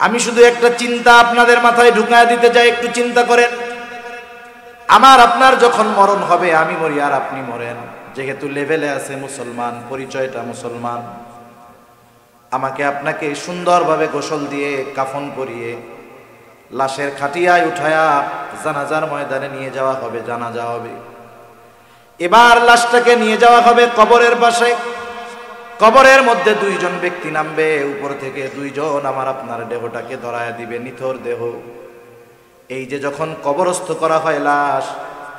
আমি শুধু একটা চিন্তা আপনাদের মাথায় ঢুকায় দিতে চাই, একটু চিন্তা করেন। আমার আপনার যখন মরণ হবে, আমি মরি আর আপনি মরেন, যেহেতু লেভেলে আছে মুসলমান, পরিচয়টা মুসলমান, আমাকে আপনাকে সুন্দরভাবে গোসল দিয়ে কাফন পরিয়ে লাশের খাটিয়ায় উঠায়া জানাজার ময়দানে নিয়ে যাওয়া হবে, জানাজা হবে। এবার লাশটাকে নিয়ে যাওয়া হবে কবরের পাশে। কবরের মধ্যে দুইজন ব্যক্তি নামবে, উপর থেকে দুইজন আমার আপনার দেহটাকে ধরায় দিবে, নিথর দেহ। এই যে যখন কবরস্থ করা হয় লাশ,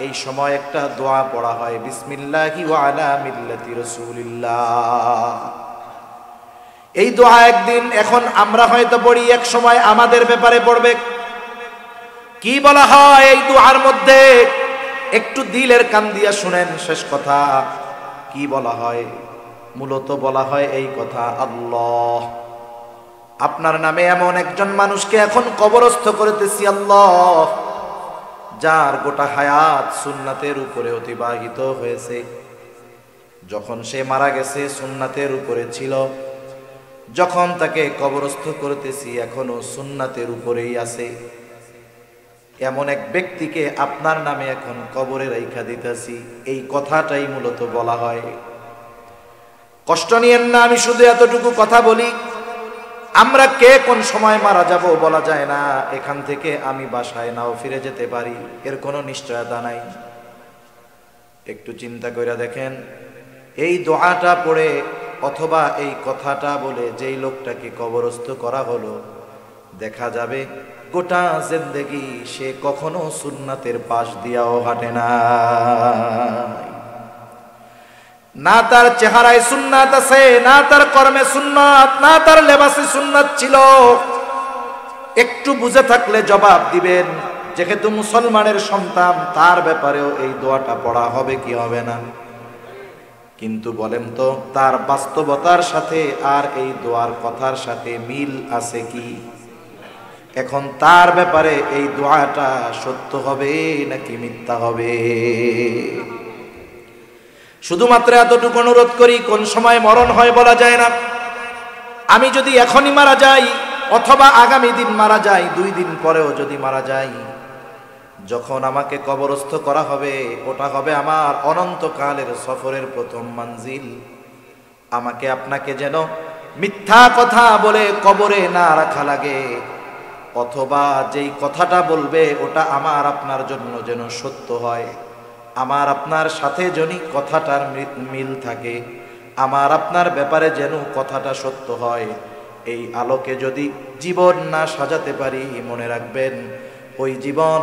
এই সময় একটা দোয়া পড়া হয়, বিসমিল্লাহি ওয়া আলা মিল্লাতি রাসূলিল্লাহ। এই দোয়া একদিন এখন আমরা হয়তো পড়ি, এক সময় আমাদের ব্যাপারে পড়বে। কি বলা হয় এই দোয়ার মধ্যে? একটু দিলের কান দিয়া শুনেন শেষ কথা। কি বলা হয়? মূলত বলা হয় এই কথা, আল্লাহ, আপনার নামে এমন একজন মানুষকে এখন কবরস্থ করতেছি আল্লাহ, যার গোটা হায়াত সুন্নাতের উপরে অতিবাহিত হয়েছে। যখন সে মারা গেছে সুন্নাতের উপরে ছিল, যখন তাকে কবরস্থ করতেছি এখনো সুন্নাতের উপরেই আছে। এমন এক ব্যক্তিকে আপনার নামে এখন কবরে রাইখা দিতেছি, এই কথাটাই মূলত বলা হয়। কষ্ট নিয়েন না, আমি শুধু এতটুকু কথা বলি, আমরা কে কোন সময় মারা যাব বলা যায় না। এখান থেকে আমি বাসায় নাও ফিরে যেতে পারি, এর কোনো নিশ্চয়তা নাই। একটু চিন্তা করে দেখেন, এই দোয়াটা পড়ে অথবা এই কথাটা বলে যেই লোকটাকে কবরস্থ করা হলো, দেখা যাবে গোটা জিন্দেগি সে কখনো সুন্নাতের পাশ দিয়াও হাঁটে না। না তার চেহারায় সুন্নাত আছে, না তার কর্মে সুন্নাত, না তার লেবাসে সুন্নাত ছিল। একটু বুঝে থাকলে জবাব দিবেন, যেহেতু মুসলমানের সন্তান, তার ব্যাপারেও এই দোয়াটা পড়া হবে কি হবে না? কিন্তু বলেন তো, তার বাস্তবতার সাথে আর এই দোয়ার কথার সাথে মিল আছে কি? এখন তার ব্যাপারে এই দোয়াটা সত্য হবে নাকি মিথ্যা হবে? শুধুমাত্র এতটুকু অনুরোধ করি, কোন সময় মরণ হয় বলা যায় না। আমি যদি এখনই মারা যাই অথবা আগামী দিন মারা যাই, 2 দিন পরেও যদি মারা যাই, যখন আমাকে কবরস্থ করা হবে, ওটা হবে আমার অনন্তকালের সফরের প্রথম মঞ্জিল। আমাকে আপনাকে যেন মিথ্যা কথা বলে কবরে না রাখা লাগে, অথবা যেই কথাটা বলবে ওটা আমার আপনার জন্য যেন সত্য হয়, আমার আপনার সাথে যদি কথাটার মিল থাকে, আমার আপনার ব্যাপারে যেন কথাটা সত্য হয়। এই আলোকে যদি জীবন না সাজাতে পারি, মনে রাখবেন ওই জীবন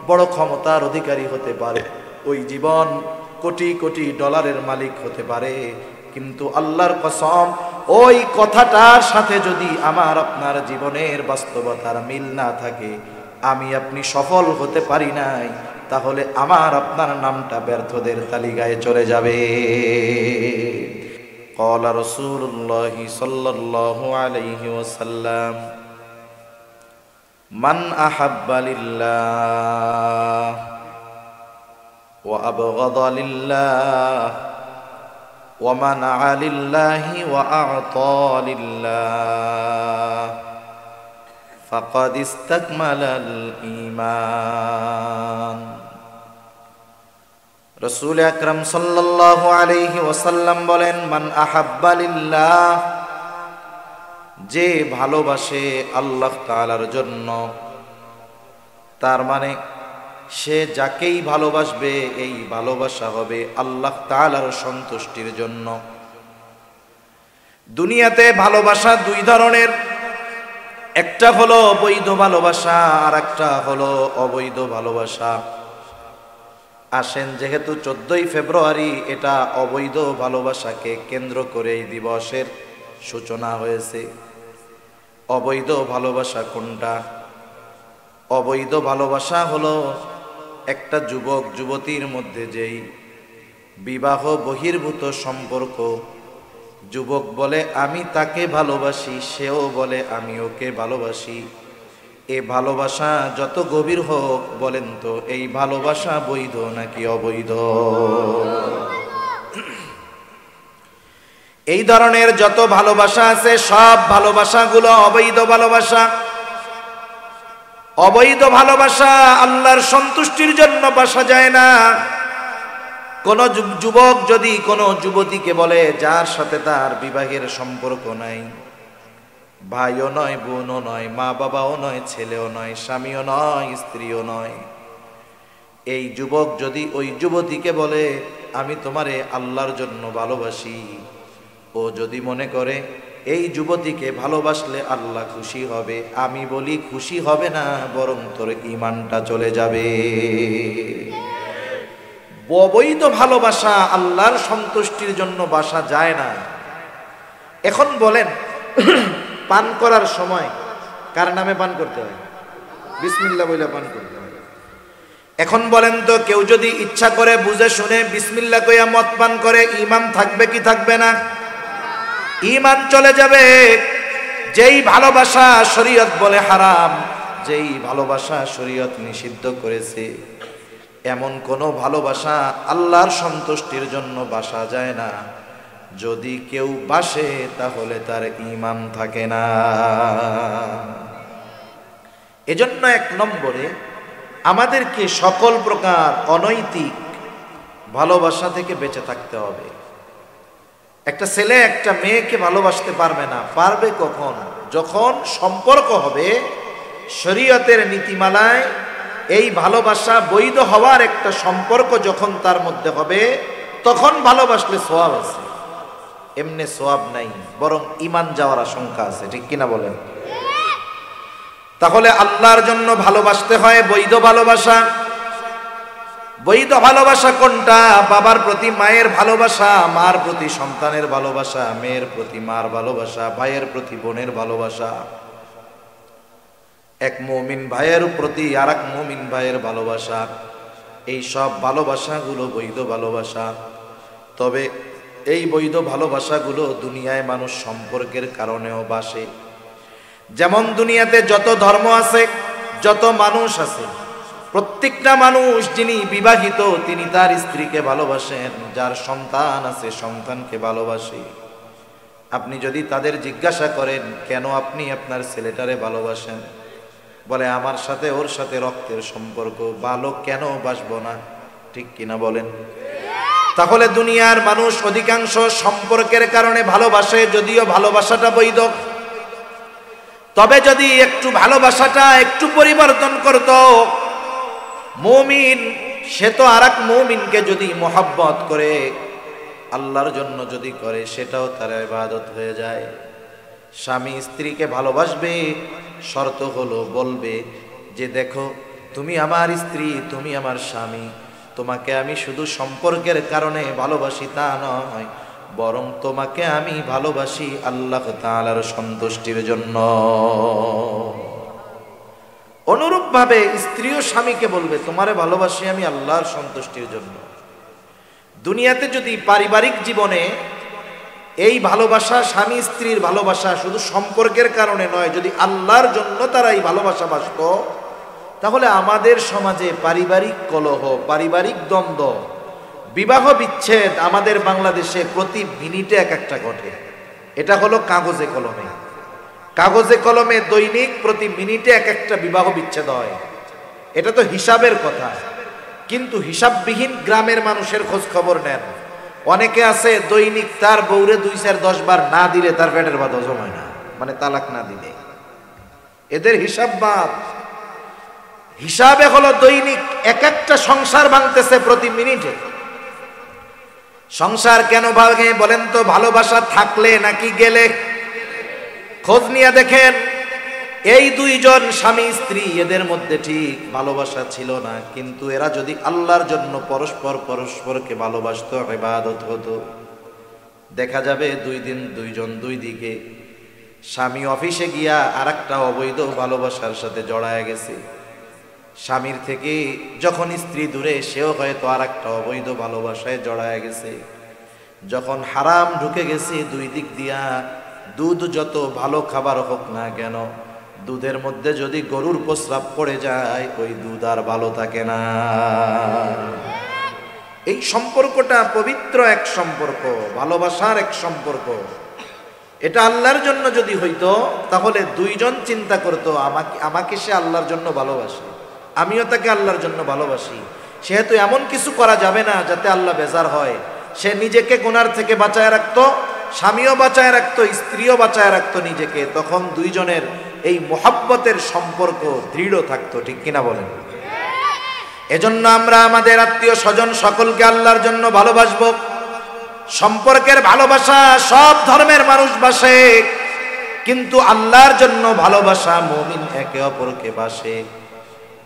বড় ক্ষমতার অধিকারী হতে পারে, ওই জীবন কোটি কোটি ডলারের মালিক হতে পারে, কিন্তু আল্লাহর কসম ওই কথাটার সাথে যদি আমার আপনার জীবনের বাস্তবতার মিল না থাকে, আমি আপনি সফল হতে পারি নাই, তাহলে আমার আপনার নামটা ব্যর্থদের তালিকায় চলে যাবে। ক্বালা রাসূলুল্লাহ সাল্লাল্লাহু আলাইহি ওয়াসাল্লাম, মান আহাব্বা লিল্লাহ ওয়া আবগাদা লিল্লাহ ওয়া মানআ লিল্লাহি ওয়া আ'তা লিল্লাহ ফাকাদ ইসতাকমালাল ঈমান। রাসূল আকরাম সাল্লাল্লাহু আলাইহি ওয়াসাল্লাম বলেন, মান আহাব্বা লিল্লাহ, যে ভালোবাসে আল্লাহ তাআলার জন্য, তার মানে সে যাকেই ভালোবাসবে এই ভালোবাসা হবে আল্লাহ তাআলার সন্তুষ্টির জন্য। দুনিয়াতে ভালোবাসা 2 ধরনের, একটা হলো বৈধ ভালোবাসা আর একটা হলো অবৈধ ভালোবাসা। আসেন, যেহেতু 14ই ফেব্রুয়ারি, এটা অবৈধ ভালোবাসাকে কেন্দ্র করে এই দিবসের সূচনা হয়েছে। অবৈধ ভালোবাসা কোনটা? অবৈধ ভালোবাসা হলো একটা যুবক যুবতীর মধ্যে যেই বিবাহ বহির্ভূত সম্পর্ক, যুবক বলে আমি তাকে ভালোবাসি, সেও বলে আমি ওকে ভালোবাসি। এ ভালোবাসা যত গভীর হোক, বলেন তো এই ভালোবাসা বৈধ নাকি অবৈধ? এই ধরনের যত ভালোবাসা আছে সব ভালোবাসাগুলো অবৈধ ভালোবাসা। অবৈধ ভালোবাসা আল্লাহর সন্তুষ্টির জন্য বাসা যায় না। কোন যুবক যদি কোনো যুবতীকে বলে, যার সাথে তার বিবাহের সম্পর্ক নাই, ভাইও নয়, বোনও নয়, মা বাবাও নয়, ছেলেও নয়, স্বামীও নয়, স্ত্রীও নয়, এই যুবক যদি ওই যুবতীকে বলে আমি তোমারে আল্লাহর জন্য ভালোবাসি, ও যদি মনে করে এই যুবতীকে ভালোবাসলে আল্লাহ খুশি হবে, আমি বলি খুশি হবে না, বরং তোর ঈমানটা চলে যাবে। অবৈধ ভালোবাসা আল্লাহর সন্তুষ্টির জন্য বাসা যায় না। এখন বলেন, পান করার সময় কার নামে পান করতে হয়? বিসমিল্লাহ বইলা পান করতে হয়। এখন বলেন তো, কেউ যদি ইচ্ছা করে বুঝে শুনে বিসমিল্লাহ কইয়া মদ পান করে, ঈমান থাকবে কি থাকবে না? ঈমান চলে যাবে। যেই ভালোবাসা শরীয়ত বলে হারাম, যেই ভালোবাসা শরীয়ত নিষিদ্ধ করেছে, এমন কোন ভালোবাসা আল্লাহর সন্তুষ্টির জন্য বাসা যায় না। যদি কেউ বাসে তাহলে তার ঈমান থাকে না। এজন্য এক নম্বরে আমাদেরকে সকল প্রকার অনৈতিক ভালোবাসা থেকে বেঁচে থাকতে হবে। একটা ছেলে একটা মেয়েকে ভালোবাসতে পারবে না। পারবে কখন? যখন সম্পর্ক হবে শরীয়তের নীতিমালায়, এই ভালোবাসা বৈধ হওয়ার একটা সম্পর্ক যখন তার মধ্যে হবে, তখন ভালোবাসলে সওয়াব আছে। এমনি সওয়াব নাই, বরং ঈমান যাওয়ার আশঙ্কা আছে। ঠিক কিনা বলেন? তাহলে আল্লাহর জন্য ভালোবাসতে হয় বৈধ ভালোবাসা। বৈধ ভালোবাসা কোনটা? বাবার প্রতি মায়ের ভালোবাসা, মার প্রতি সন্তানের ভালোবাসা, মেয়ের প্রতি মার ভালোবাসা, ভাইয়ের প্রতি বোনের ভালোবাসা, এক মুমিন ভাইয়ের প্রতি আর এক মুমিন ভাইয়ের ভালোবাসা। এই সব ভালোবাসাগুলো বৈধ ভালোবাসা। তবে এই বৈধ ভালোবাসাগুলো দুনিয়ায় মানুষ সম্পর্কের কারণেও বাসে। যেমন দুনিয়াতে যত ধর্ম আছে, যত মানুষ আছে, প্রত্যেকটা মানুষ যিনি বিবাহিত তিনি তার স্ত্রীকে ভালোবাসেন, যার সন্তান আছে সন্তানকে ভালোবাসে। আপনি যদি তাদের জিজ্ঞাসা করেন কেন আপনি আপনার ছেলেটারে ভালোবাসেন, বলে আমার সাথে ওর সাথে রক্তের সম্পর্ক, ভালো কেন বাসবো না? ঠিক কিনা বলেন? তাহলে দুনিয়ার মানুষ অধিকাংশ সম্পর্কের কারণে ভালোবাসে, যদিও ভালোবাসাটা বৈধ। তবে যদি একটু ভালোবাসাটা একটু পরিবর্তন করত, মুমিন সে তো আর এক মুমিনকে যদি মোহাব্বত করে আল্লাহর জন্য যদি করে, সেটাও তার ইবাদত হয়ে যায়। স্বামী স্ত্রীকে ভালোবাসবে, শর্ত হলো বলবে যে দেখো তুমি আমার স্ত্রী, তুমি আমার স্বামী, তোমাকে আমি শুধু সম্পর্কের কারণে ভালোবাসি তা নয়, বরং তোমাকে আমি ভালোবাসি আল্লাহ তাআলার সন্তুষ্টির জন্য। অনুরূপভাবে স্ত্রীও স্বামীকে বলবে তোমারে ভালোবাসি আমি আল্লাহর সন্তুষ্টির জন্য। দুনিয়াতে যদি পারিবারিক জীবনে এই ভালোবাসা, স্বামী স্ত্রীর ভালোবাসা শুধু সম্পর্কের কারণে নয়, যদি আল্লাহর জন্য তারা এই ভালোবাসা বাসত, তাহলে আমাদের সমাজে পারিবারিক কলহ, পারিবারিক দ্বন্দ্ব, বিবাহ বিচ্ছেদ আমাদের বাংলাদেশে প্রতি মিনিটে এক একটা ঘটে। এটা হলো কাগজে কলমে। কাগজে কলমে দৈনিক প্রতি মিনিটে এক একটা বিবাহ বিচ্ছেদ হয়। এটা তো হিসাবের কথা, কিন্তু হিসাববিহীন গ্রামের মানুষের খোঁজ খবর নেন। অনেকে আছে দৈনিক তার বউরে 2-4-10 বার না দিলে তার পেটের ভাত হজম হয় না, মানে তালাক না দিলে। এদের হিসাব বাদ। হিসাবে হলো দৈনিক এক একটা সংসার ভাঙতেছে প্রতি মিনিটে। সংসার কেন ভাঙে বলেন তো? ভালোবাসা থাকলে নাকি গেলে? খোঁজ নিয়ে দেখেন, এই দুইজন স্বামী স্ত্রী এদের মধ্যে ঠিক ভালোবাসা ছিল না, কিন্তু এরা যদি আল্লাহর জন্য পরস্পর পরস্পরকে ভালোবাসতো, ইবাদত হতো, দেখা যাবে 2 দিন দুইজন দুই দিকে। স্বামী অফিসে গিয়া আর একটা অবৈধ ভালোবাসার সাথে জড়ায় গেছে, স্বামীর থেকে যখন স্ত্রী দূরে, সেও হয়তো আর একটা অবৈধ ভালোবাসায় জড়ায় গেছে। যখন হারাম ঢুকে গেছে দুই দিক দিয়া, দুধ যত ভালো খাবার হোক না কেন, দুধের মধ্যে যদি গরুর প্রস্রাব পড়ে যায়, ওই দুধ আর ভালো থাকে না। এই সম্পর্কটা পবিত্র এক সম্পর্ক, ভালোবাসার এক সম্পর্ক। এটা আল্লাহর জন্য যদি হইতো তাহলে দুইজন চিন্তা করতো আমাকে সে আল্লাহর জন্য ভালোবাসে, আমিও তাকে আল্লাহর জন্য ভালোবাসি, সেহেতু এমন কিছু করা যাবে না যাতে আল্লাহ বেজার হয়। সে নিজেকে গুনার থেকে বাঁচায় রাখতো, স্বামীও বাঁচায় রাখতো, স্ত্রীও বাঁচায় রাখতো নিজেকে। তখন দুইজনের এই মোহাব্বতের সম্পর্ক দৃঢ় থাকতো, ঠিক কিনা বলেন? এজন্য আমরা আমাদের আত্মীয় স্বজন সকলকে আল্লাহর জন্য ভালোবাসবো। সম্পর্কের ভালোবাসা সব ধর্মের মানুষ বাসে, কিন্তু আল্লাহর জন্য ভালোবাসা মুমিন একে অপরকে বাসে।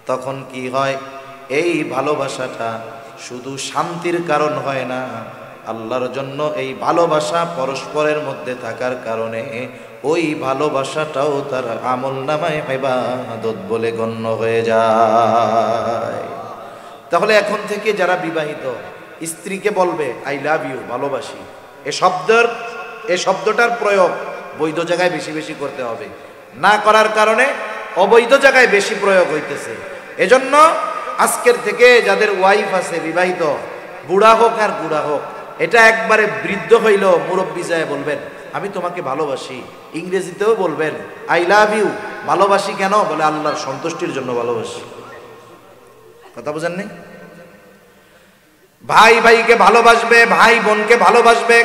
তখন কি হয়? এই ভালোবাসাটা শুধু শান্তির কারণ হয় না, আল্লাহর জন্য এই ভালোবাসা পরস্পরের মধ্যে থাকার কারণে ওই ভালোবাসাটাও তার আমলনামায় ইবাদত বলে গণ্য হয়ে যায়। তাহলে এখন থেকে যারা বিবাহিত স্ত্রীকে বলবে আই লাভ ইউ, ভালোবাসি, এ শব্দটার প্রয়োগ বৈধ জায়গায় বেশি বেশি করতে হবে। না করার কারণে অবৈধ জায়গায় বেশি প্রয়োগ হইতেছে। এজন্য আজকের থেকে যাদের ওয়াইফ আছে বিবাহিত, বুড়া হোক আর বুড়া হোক, এটা একবারে বৃদ্ধ হইল মুরব্বী যায় বলবেন আমি তোমাকে ভালোবাসি। ইংরেজিতেও বলবেন আই লাভ ইউ। ভালোবাসি কেন? বলে আল্লাহর সন্তুষ্টির জন্য ভালোবাসি। কথা বুঝেননি? ভাই ভাইকে ভালোবাসবে, ভাই বোনকে ভালোবাসবে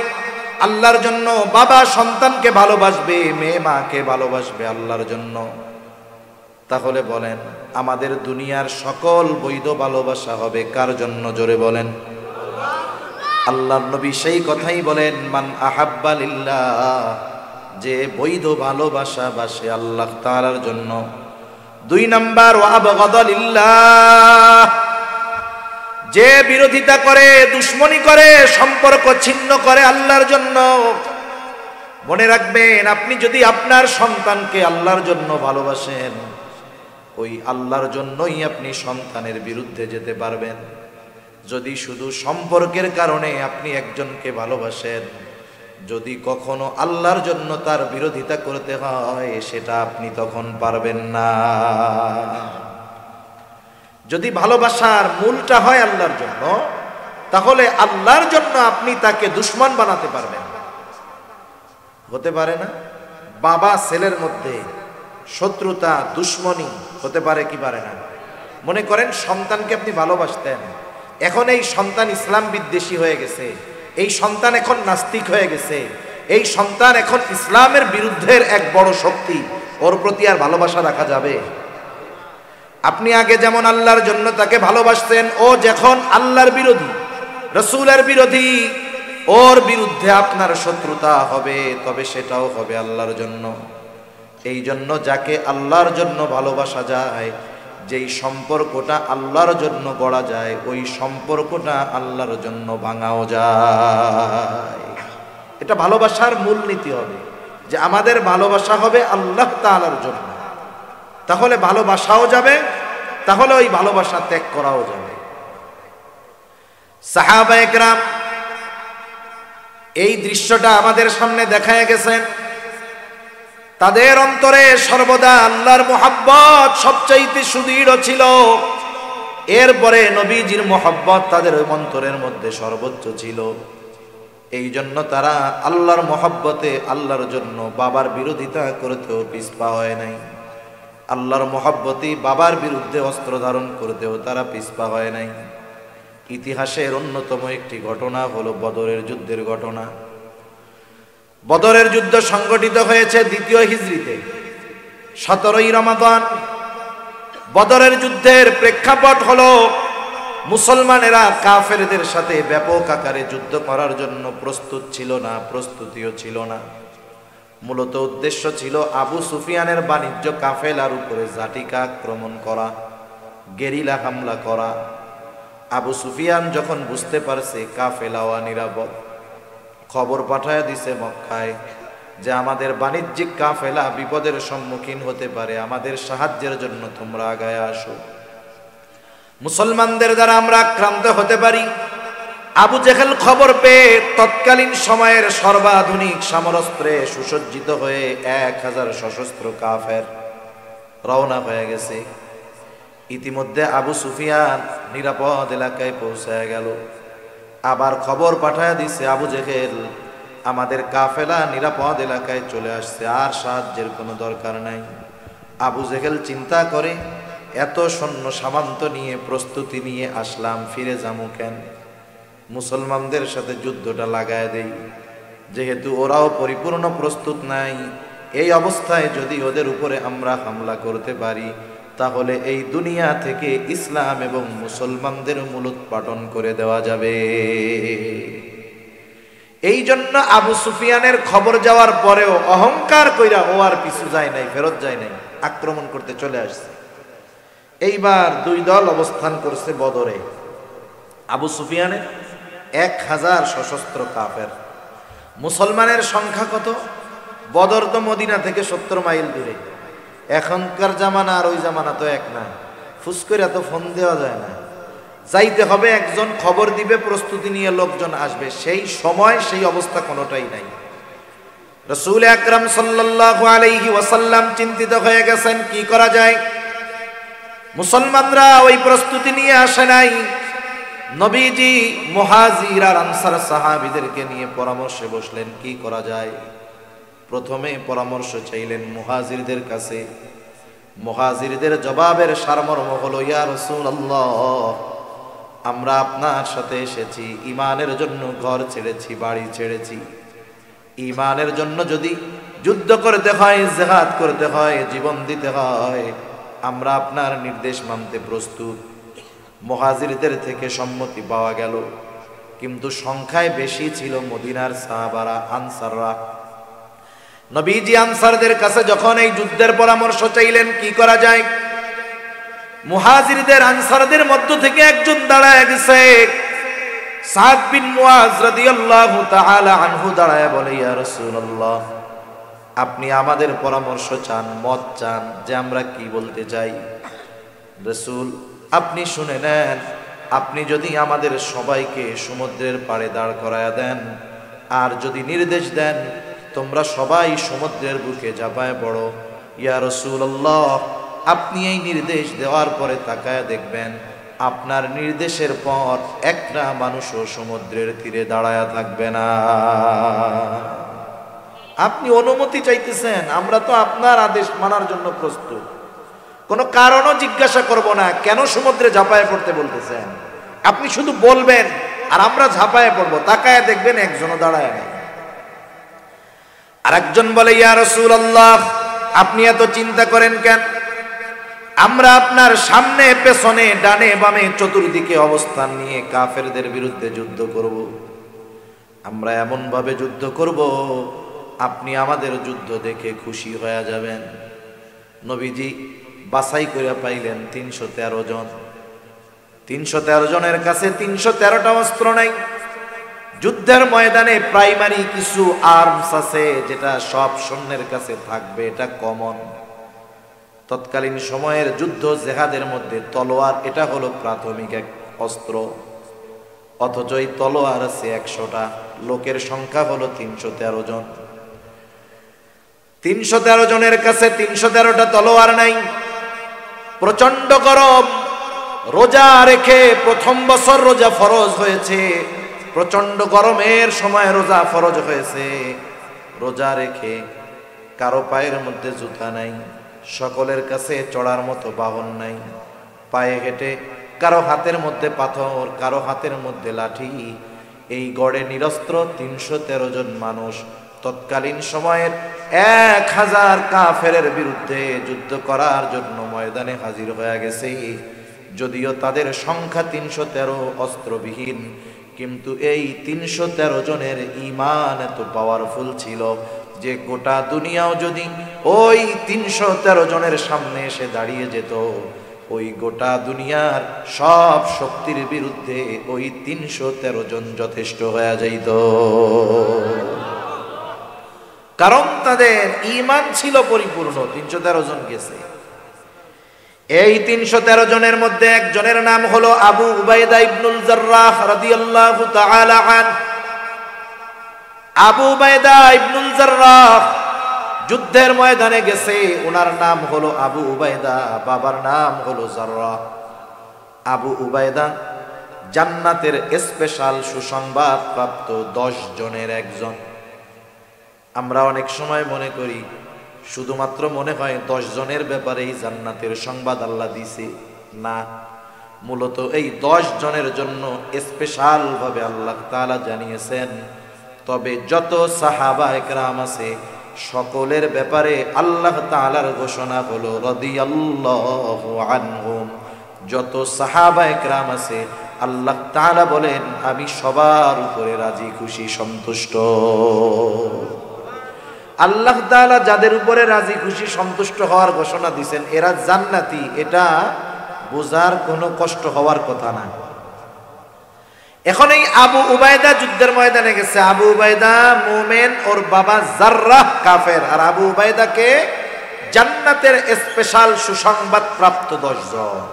আল্লাহর জন্য, বাবা সন্তানকে ভালোবাসবে, মেয়ে মাকে ভালোবাসবে আল্লাহর জন্য। তাহলে বলেন আমাদের দুনিয়ার সকল বৈধ ভালোবাসা হবে কার জন্য? জোরে বলেন। আল্লাহর নবী সেই কথাই বলেন, মান আহাব্বা লিল্লাহ, যে বৈধ ভালোবাসা বাসে আল্লাহ তাআলার জন্য। 2 নাম্বার ওয়া আবগাদা লিল্লাহ, যে বিরোধিতা করে, দুশ্মনী করে, সম্পর্ক ছিন্ন করে আল্লাহর জন্য। মনে রাখবেন, আপনি যদি আপনার সন্তানকে আল্লাহর জন্য ভালোবাসেন, ওই আল্লাহর জন্যই আপনি সন্তানের বিরুদ্ধে যেতে পারবেন। যদি শুধু সম্পর্কের কারণে আপনি একজনকে ভালোবাসেন, যদি কখনো আল্লাহর জন্য তার বিরোধিতা করতে হয়, সেটা আপনি তখন পারবেন না। যদি ভালোবাসার মূলটা হয় আল্লাহর জন্য, তাহলে আল্লাহর জন্য আপনি তাকে দুশ্মন বানাতে পারবেন। হতে পারে না? বাবা ছেলের মধ্যে শত্রুতা, দুশ্মনী হতে পারে কি পারে না? মনে করেন সন্তানকে আপনি ভালোবাসতেন, এখন এই সন্তান ইসলাম বিদ্বেষী হয়ে গেছে, এই সন্তান এখন নাস্তিক হয়ে গেছে, এই সন্তান এখন ইসলামের বিরুদ্ধের এক বড় শক্তি, ওর প্রতি আর ভালোবাসা রাখা যাবে? আপনি আগে যেমন আল্লাহর জন্য তাকে ভালোবাসতেন, ও যখন আল্লাহর বিরোধী, রাসূলের বিরোধী, ওর বিরুদ্ধে আপনার শত্রুতা হবে, তবে সেটাও হবে আল্লাহর জন্য। এই জন্য যাকে আল্লাহর জন্য ভালোবাসা যায়, যেই সম্পর্কটা আল্লাহর জন্য গড়া যায়, ওই সম্পর্কটা আল্লাহর জন্য ভাঙাও যায়। এটা ভালোবাসার মূলনীতি হবে যে আমাদের ভালোবাসা হবে আল্লাহ তাআলার জন্য। তাহলে ভালোবাসাও যাবে, তাহলে ওই ভালোবাসা ত্যাগ করাও যাবে। সাহাবায়ে কেরাম এই দৃশ্যটা আমাদের সামনে দেখায় গেছেন। তাদের অন্তরে সর্বদা আল্লাহর মুহাব্বত সবচাইতে সুদৃঢ় ছিল। এরপরে নবীজির মুহাব্বত তাদের অন্তরের মধ্যে সর্বোচ্চ ছিল। এই জন্য তারা আল্লাহর মুহাব্বতে আল্লাহর জন্য বাবার বিরোধিতা করতেও পিছপা হয় নাই। আল্লাহর মুহাব্বতে বাবার বিরুদ্ধে অস্ত্র ধারণ করতেও তারা পিছপা হয় নাই। ইতিহাসের অন্যতম একটি ঘটনা হলো বদরের যুদ্ধের ঘটনা। বদরের যুদ্ধ সংগঠিত হয়েছে 2য় হিজরিতে, 17ই রমাদান। বদরের যুদ্ধের প্রেক্ষাপট হলো মুসলমানেরা কাফেরদের সাথে ব্যাপক আকারে যুদ্ধ করার জন্য প্রস্তুত ছিল না, প্রস্তুতিও ছিল না। মূলত উদ্দেশ্য ছিল আবু সুফিয়ানের বাণিজ্য কাফেলার উপরে ঝাটিকা আক্রমণ করা, গেরিলা হামলা করা। আবু সুফিয়ান যখন বুঝতে পারছে কাফেলাও নিরাপদ, খবর পাঠায় দিছে মক্কায় যে আমাদের বাণিজ্যিক কাফেলা বিপদের সম্মুখীন হতে পারে, আমাদের সাহায্যের জন্য তোমরা আগায় আসো, মুসলমানদের দ্বারা আমরা আক্রান্ত হতে পারি। আবু জেহেল খবর পেয়ে তৎকালীন সময়ের সর্বাধুনিক সমরাস্ত্রে সুসজ্জিত হয়ে 1000 সশস্ত্র কাফের রওনা হয়ে গেছে। ইতিমধ্যে আবু সুফিয়ান নিরাপদ এলাকায় পৌঁছায় গেল। আবার খবর পাঠায় দিছে আবু জেহেল আমাদের কাফেলা নিরাপদ এলাকায় চলে আসছে, আর সাহায্যের কোনো দরকার নাই। আবু জেহেল চিন্তা করে, এত সৈন্য সামন্ত নিয়ে প্রস্তুতি নিয়ে আসলাম, ফিরে যাবো কেন? মুসলমানদের সাথে যুদ্ধটা লাগায় দেই, যেহেতু ওরাও পরিপূর্ণ প্রস্তুত নাই। এই অবস্থায় যদি ওদের উপরে আমরা হামলা করতে পারি, তাহলে এই দুনিয়া থেকে ইসলাম এবং মুসলমানদের মূলোৎপাটন করে দেওয়া যাবে। এই জন্য আবু সুফিয়ানের খবর যাওয়ার পরেও অহংকার কইরা ও আর পিছু যায় নাই, ফেরত যায় নাই, আক্রমণ করতে চলে আসছে। এইবার দুই দল অবস্থান করছে বদরে। আবু সুফিয়ানের 1000 সশস্ত্র কাফের, মুসলমানের সংখ্যা কত? বদর তো মদিনা থেকে 70 মাইল দূরে। এখনকার জামানা আর ওই জামানা তো এক না, ফুস করে এত ফোন দেওয়া যায় না, যাইতে হবে, একজন খবর দিবে, প্রস্তুতি নিয়ে লোকজন আসবে। সেই সময় সেই অবস্থা কোনোটাই নাই। রাসূল আকরাম সাল্লাল্লাহু আলাইহি ওয়াসাল্লাম চিন্তিত হয়ে গেছেন, কি করা যায়? মুসলমানরা ওই প্রস্তুতি নিয়ে আসে নাই। নবীজি মুহাজির আর আনসার সাহাবীদেরকে নিয়ে পরামর্শে বসলেন, কি করা যায়। প্রথমে পরামর্শ চাইলেন মুহাজিরদের কাছে। মুহাজিরদের জবাবের সারমর্ম হলো, ইয়া রাসূলুল্লাহ, আমরা আপনার সাথে এসেছি, ঈমানের জন্য ঘর ছেড়েছি, বাড়ি ছেড়েছি। ঈমানের জন্য যদি যুদ্ধ করতে হয়, জিহাদ করতে হয়, জীবন দিতে হয়, আমরা আপনার নির্দেশ মানতে প্রস্তুত। মুহাজিরদের থেকে সম্মতি পাওয়া গেল, কিন্তু সংখ্যায় বেশি ছিল মদিনার সাহাবারা, আনসাররা। নবীজি আনসারদের কাছে যখন এই যুদ্ধের পরামর্শ চাইলেন, কি করা যায়, মুহাজিরদের আনসারদের মধ্য থেকে একজন দাঁড়ায় গেছে, সাদ বিন মুআজ রাদিয়াল্লাহু তাআলা আনহু দাঁড়ায় বলে, ইয়া রাসূলুল্লাহ, আপনি আমাদের পরামর্শ চান, মত চান, যে আমরা কি বলতে চাই। রাসূল, আপনি শুনে নেন, আপনি যদি আমাদের সবাইকে সমুদ্রের পাড়ে দাঁড় করায়া দেন, আর যদি নির্দেশ দেন তোমরা সবাই সমুদ্রের বুকে ঝাঁপায় পড়ো, ইয়া রাসূলুল্লাহ, আপনি এই নির্দেশ দেওয়ার পরে তাকায় দেখবেন আপনার নির্দেশের পর একটা মানুষও সমুদ্রের তীরে দাঁড়ায়া থাকবে না। আপনি অনুমতি চাইতেছেন, আমরা তো আপনার আদেশ মানার জন্য প্রস্তুত, কোনো কারণও জিজ্ঞাসা করব না, কেন সমুদ্রে ঝাঁপায় পড়তে বলতেছেন। আপনি শুধু বলবেন আর আমরা ঝাঁপায় পড়বো, তাকায় দেখবেন একজনও দাঁড়ায় নাই। আর একজন বলে, ইয়া রাসূলুল্লাহ, আপনি এত চিন্তা করেন কেন? আমরা আপনার সামনে পেছনে ডানে বামে চতুর্দিকে অবস্থান নিয়ে কাফেরদের বিরুদ্ধে যুদ্ধ করব। আমরা এমন ভাবে যুদ্ধ করব, আপনি আমাদের যুদ্ধ দেখে খুশি হয়ে যাবেন। নবীজি বাছাই করে পাইলেন 313 জন। 313 জনের কাছে 313টা অস্ত্র নাই। যুদ্ধের ময়দানে প্রাইমারি কিছু আর্মস আছে, যেটা সব সৈন্যের কাছে থাকবে, এটা কমন। তৎকালীন সময়ের যুদ্ধ জেহাদের মধ্যে তলোয়ার, এটা হলো প্রাথমিক এক অস্ত্র। অথচ এই তলোয়ার আছে 100টা, লোকের সংখ্যা হলো 313 জন। 313 জনের কাছে 313টা তলোয়ার নাই। প্রচন্ড গরম, রোজা রেখে, প্রথম বছর রোজা ফরজ হয়েছে, প্রচন্ড গরমের সময় রোজা ফরজ হয়েছে। রোজা রেখে কারো পায়ের মধ্যে জুতা নাই, সকলের কাছে চড়ার মতো বাহন নাই, পায়ে হেঁটে, কারো হাতের মধ্যে পাথর, কারো হাতের মধ্যে লাঠি। এই গড়ে নিরস্ত্র 313 জন মানুষ তৎকালীন সময়ের 1000 কাফেরের বিরুদ্ধে যুদ্ধ করার জন্য ময়দানে হাজির হয়ে গেছে। যদিও তাদের সংখ্যা 313, অস্ত্রবিহীন, কিন্তু এই 313 জনের ঈমান এত পাওয়ারফুল ছিল যে গোটা দুনিয়াও যদি ওই 313 জনের সামনে এসে দাঁড়িয়ে যেত, ওই গোটা দুনিয়ার সব শক্তির বিরুদ্ধে ওই 313 জন যথেষ্ট হয়ে যাইত। কারণ তাদের ঈমান ছিল পরিপূর্ণ। 313 জন গেছে। এই 313 জনের মধ্যে একজনের নাম হলো আবু উবাইদা ইবনুল জাররাহ রাদিয়াল্লাহু তাআলা আন। আবু উবাইদা ইবনুল জাররাহ যুদ্ধের ময়দানে গেছে। ওনার নাম হলো আবু উবাইদা, বাবার নাম হলো জাররাহ। আবু উবাইদা জান্নাতের স্পেশাল সুসংবাদ প্রাপ্ত 10 জনের একজন। আমরা অনেক সময় মনে করি শুধুমাত্র মনে হয় 10 জনের ব্যাপারেই জান্নাতের সংবাদ আল্লাহ দিছে। না, মূলত এই 10 জনের জন্য স্পেশাল ভাবে আল্লাহ তাআলা জানিয়েছেন। তবে যত সাহাবা একরাম আছে সকলের ব্যাপারে আল্লাহ তাআলার ঘোষণা হলো রাদিয়াল্লাহু আনহুম। যত সাহাবা একরাম আছে আল্লাহ তাআলা বলেন আমি সবার উপরে রাজি খুশি সন্তুষ্ট। আল্লাহ তাআলা যাদের উপরে রাজি খুশি সন্তুষ্ট হওয়ার ঘোষণা দিবেন এরা জান্নাতি, এটা বোঝার কোনো কষ্ট হওয়ার কথা না। এখন এই আবু উবাইদা যুদ্ধের ময়দানে গেছে। আবু উবাইদা মুমিন, ওর বাবা জাররাহ কাফের। আর আবু উবাইদাকে জান্নাতের স্পেশাল সুসংবাদ প্রাপ্ত 10 জন।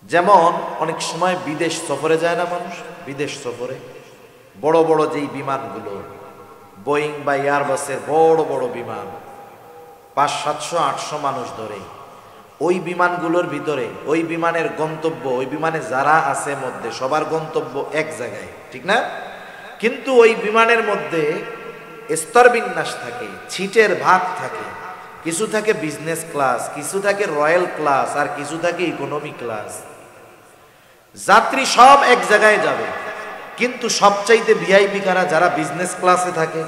যেমন অনেক সময় বিদেশ সফরে যায় না মানুষ, বিদেশ সফরে বড় বড় যেই বিমানগুলো বোয়িং বা এয়ারবাসের বড় বড় বিমান 500-700-800 মানুষ ধরে, ওই বিমানগুলোর ভিতরে ওই বিমানের গন্তব্য, ওই বিমানে যারা আছে মধ্যে সবার গন্তব্য এক জায়গায়, ঠিক না? কিন্তু ওই বিমানের মধ্যে স্তর বিন্যাস থাকে, ছিটের ভাগ থাকে। কিছু থাকে বিজনেস ক্লাস, কিছু থাকে রয়্যাল ক্লাস, আর কিছু থাকে ইকোনমি ক্লাস। যাত্রী সব এক জায়গায় যাবে, কিন্তু সবচাইতে ভিআইপি কারা? যারা বিজনেস ক্লাসে থাকে।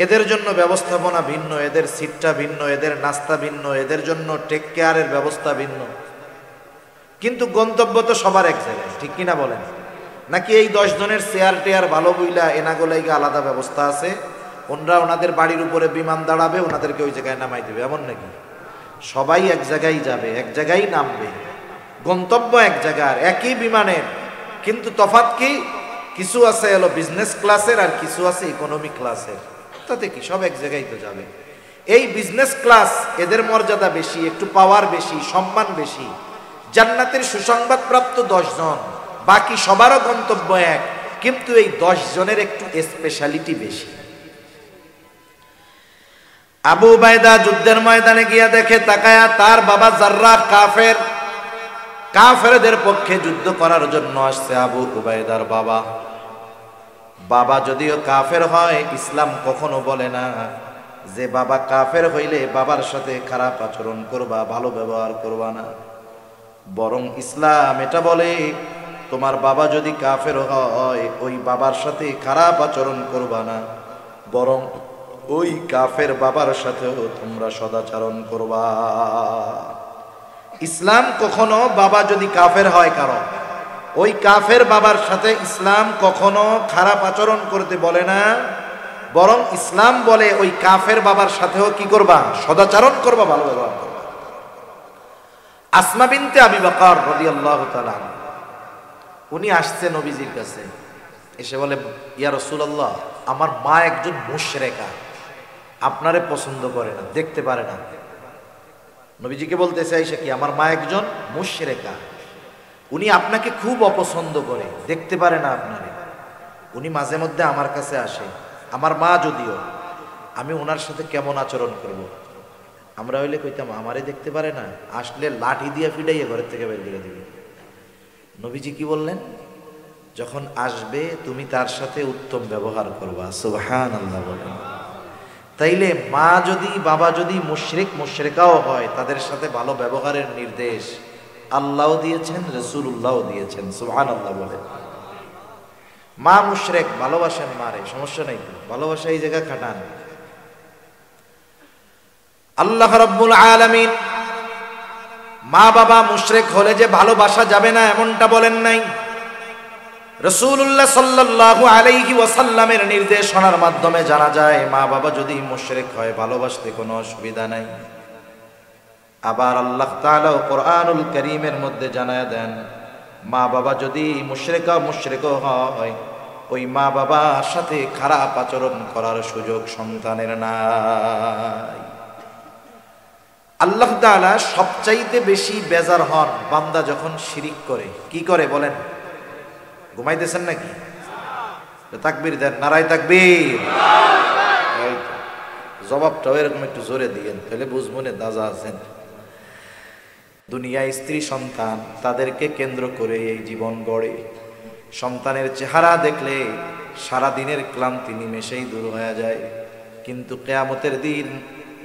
এদের জন্য ব্যবস্থাপনা ভিন্ন, এদের সিটটা ভিন্ন, এদের নাস্তা ভিন্ন, এদের জন্য টেক কেয়ারের ব্যবস্থা ভিন্ন, কিন্তু গন্তব্য তো সবার এক জায়গায়, ঠিক কিনা বলেন? নাকি এই 10 জনের চেয়ার টেয়ার ভালো বইলা এনাগোলাইকে আলাদা ব্যবস্থা আছে, ওনারা ওনাদের বাড়ির উপরে বিমান দাঁড়াবে, ওনাদেরকে ওই জায়গায় নামাই দেবে, এমন নাকি? সবাই এক জায়গায় যাবে, এক জায়গায় নামবে, গন্তব্য এক জায়গার, একই বিমানের, কিন্তু তফাৎ কি? কিছু আছে হলো বিজনেস ক্লাসের আর কিছু আছে ইকোনমি ক্লাসের। তাতে কি, সব এক জায়গায় তো যাবে। এই বিজনেস ক্লাস এদের মর্যাদা বেশি, একটু পাওয়ার বেশি, সম্মান বেশি। জান্নাতের সুসংবাদ প্রাপ্ত 10 জন, বাকি সবারও গন্তব্য এক, কিন্তু এই 10 জনের একটু স্পেশালিটি বেশি। আবু উবাইদা যুদ্ধের ময়দানে গিয়া দেখে, তাকায়া তার বাবা জাররাহ কাফের, কাফেরদের পক্ষে যুদ্ধ করার জন্য আসছে আবু উবাইদার বাবা। বাবা যদিও কাফের হয়, ইসলাম কখনো বলে না যে বাবা কাফের হইলে বাবার সাথে খারাপ আচরণ করবা, ভালো ব্যবহার করবা না। বরং ইসলাম এটা বলে তোমার বাবা যদি কাফের হয় ওই বাবার সাথে খারাপ আচরণ করবা না, বরং ওই কাফের বাবার সাথেও তোমরা সদাচরণ করবা। ইসলাম কখনো বাবা যদি কাফের হয় কারণ ওই কাফের বাবার সাথে ইসলাম কখনো খারাপ আচরণ করতে বলে না, বরং ইসলাম বলে ওই কাফের বাবার সাথেও কি করবা? সদাচরণ করবা, ভালো ব্যবহার করবা। আসমা বিনতে আবি বকর রাদিয়াল্লাহু তাআলা উনি আসছে নবীজির কাছে, এসে বলে ইয়া রাসূলুল্লাহ, আমার মা একজন মুশরিকা, আপনারে পছন্দ করে না, দেখতে পারে না। নবীজিকে বলতেছে আয়েশা কি, আমার মা একজন মুশরিকা, উনি আপনাকে খুব অপছন্দ করে, দেখতে পারে না আপনারে। উনি মাঝে মধ্যে আমার কাছে আসে, আমার মা যদিও, আমি ওনার সাথে কেমন আচরণ করব? আমরা হইলে কইতাম আমারে দেখতে পারে না, আসলে লাঠি দিয়ে ফিডাইয়ে ঘরের থেকে বের করে দিবে। নবীজি কি বললেন? যখন আসবে তুমি তার সাথে উত্তম ব্যবহার করবা। সুবহানাল্লাহ বলেন। তাইলে মা যদি বাবা যদি মুশরিক মুশরিকাও হয়, তাদের সাথে ভালো ব্যবহারের নির্দেশ আল্লাহও দিয়েছেন, রাসূলুল্লাহও দিয়েছেন। সুবহানাল্লাহ বলেন। মা মুশরিক, ভালোবাসেন মারে, সমস্যা নাই তো, ভালোবাসা এই জায়গা খাটান। আল্লাহ রাব্বুল আলামিন মা বাবা মুশরিক হলে যে ভালোবাসা যাবে না এমনটা বলেন নাই। রাসূলুল্লাহ সাল্লাল্লাহু আলাইহি ওয়াসাল্লামের নির্দেশনার মাধ্যমে জানা যায় মা বাবা যদি মুশরিক হয় ভালোবাসতে কোনো অসুবিধা নাই। আবার আল্লাহ তাআলা কোরআনুল কারীমের মধ্যে জানায়া দেন মা বাবা যদি মুশরিক হয় ওই মা বাবার সাথে খারাপ আচরণ করার সুযোগ সন্তানের নাই। আল্লাহ তাআলা সবচাইতে বেশি বেজার হন বান্দা যখন শিরিক করে। কি করে বলেন? ঘুমাইতেছেন নাকি? তাকবীর দেন, নারায়ে তাকবীর। জবাবটাও এরকম একটু জোরে দিয়েন, তাহলে বুঝবো না দাজা আছেন। দুনিয়ায় স্ত্রী সন্তান তাদেরকে কেন্দ্র করে এই জীবন গড়ে। সন্তানের চেহারা দেখলে সারা দিনের ক্লান্তি নিমেষেই দূর হয়ে যায়, কিন্তু কিয়ামতের দিন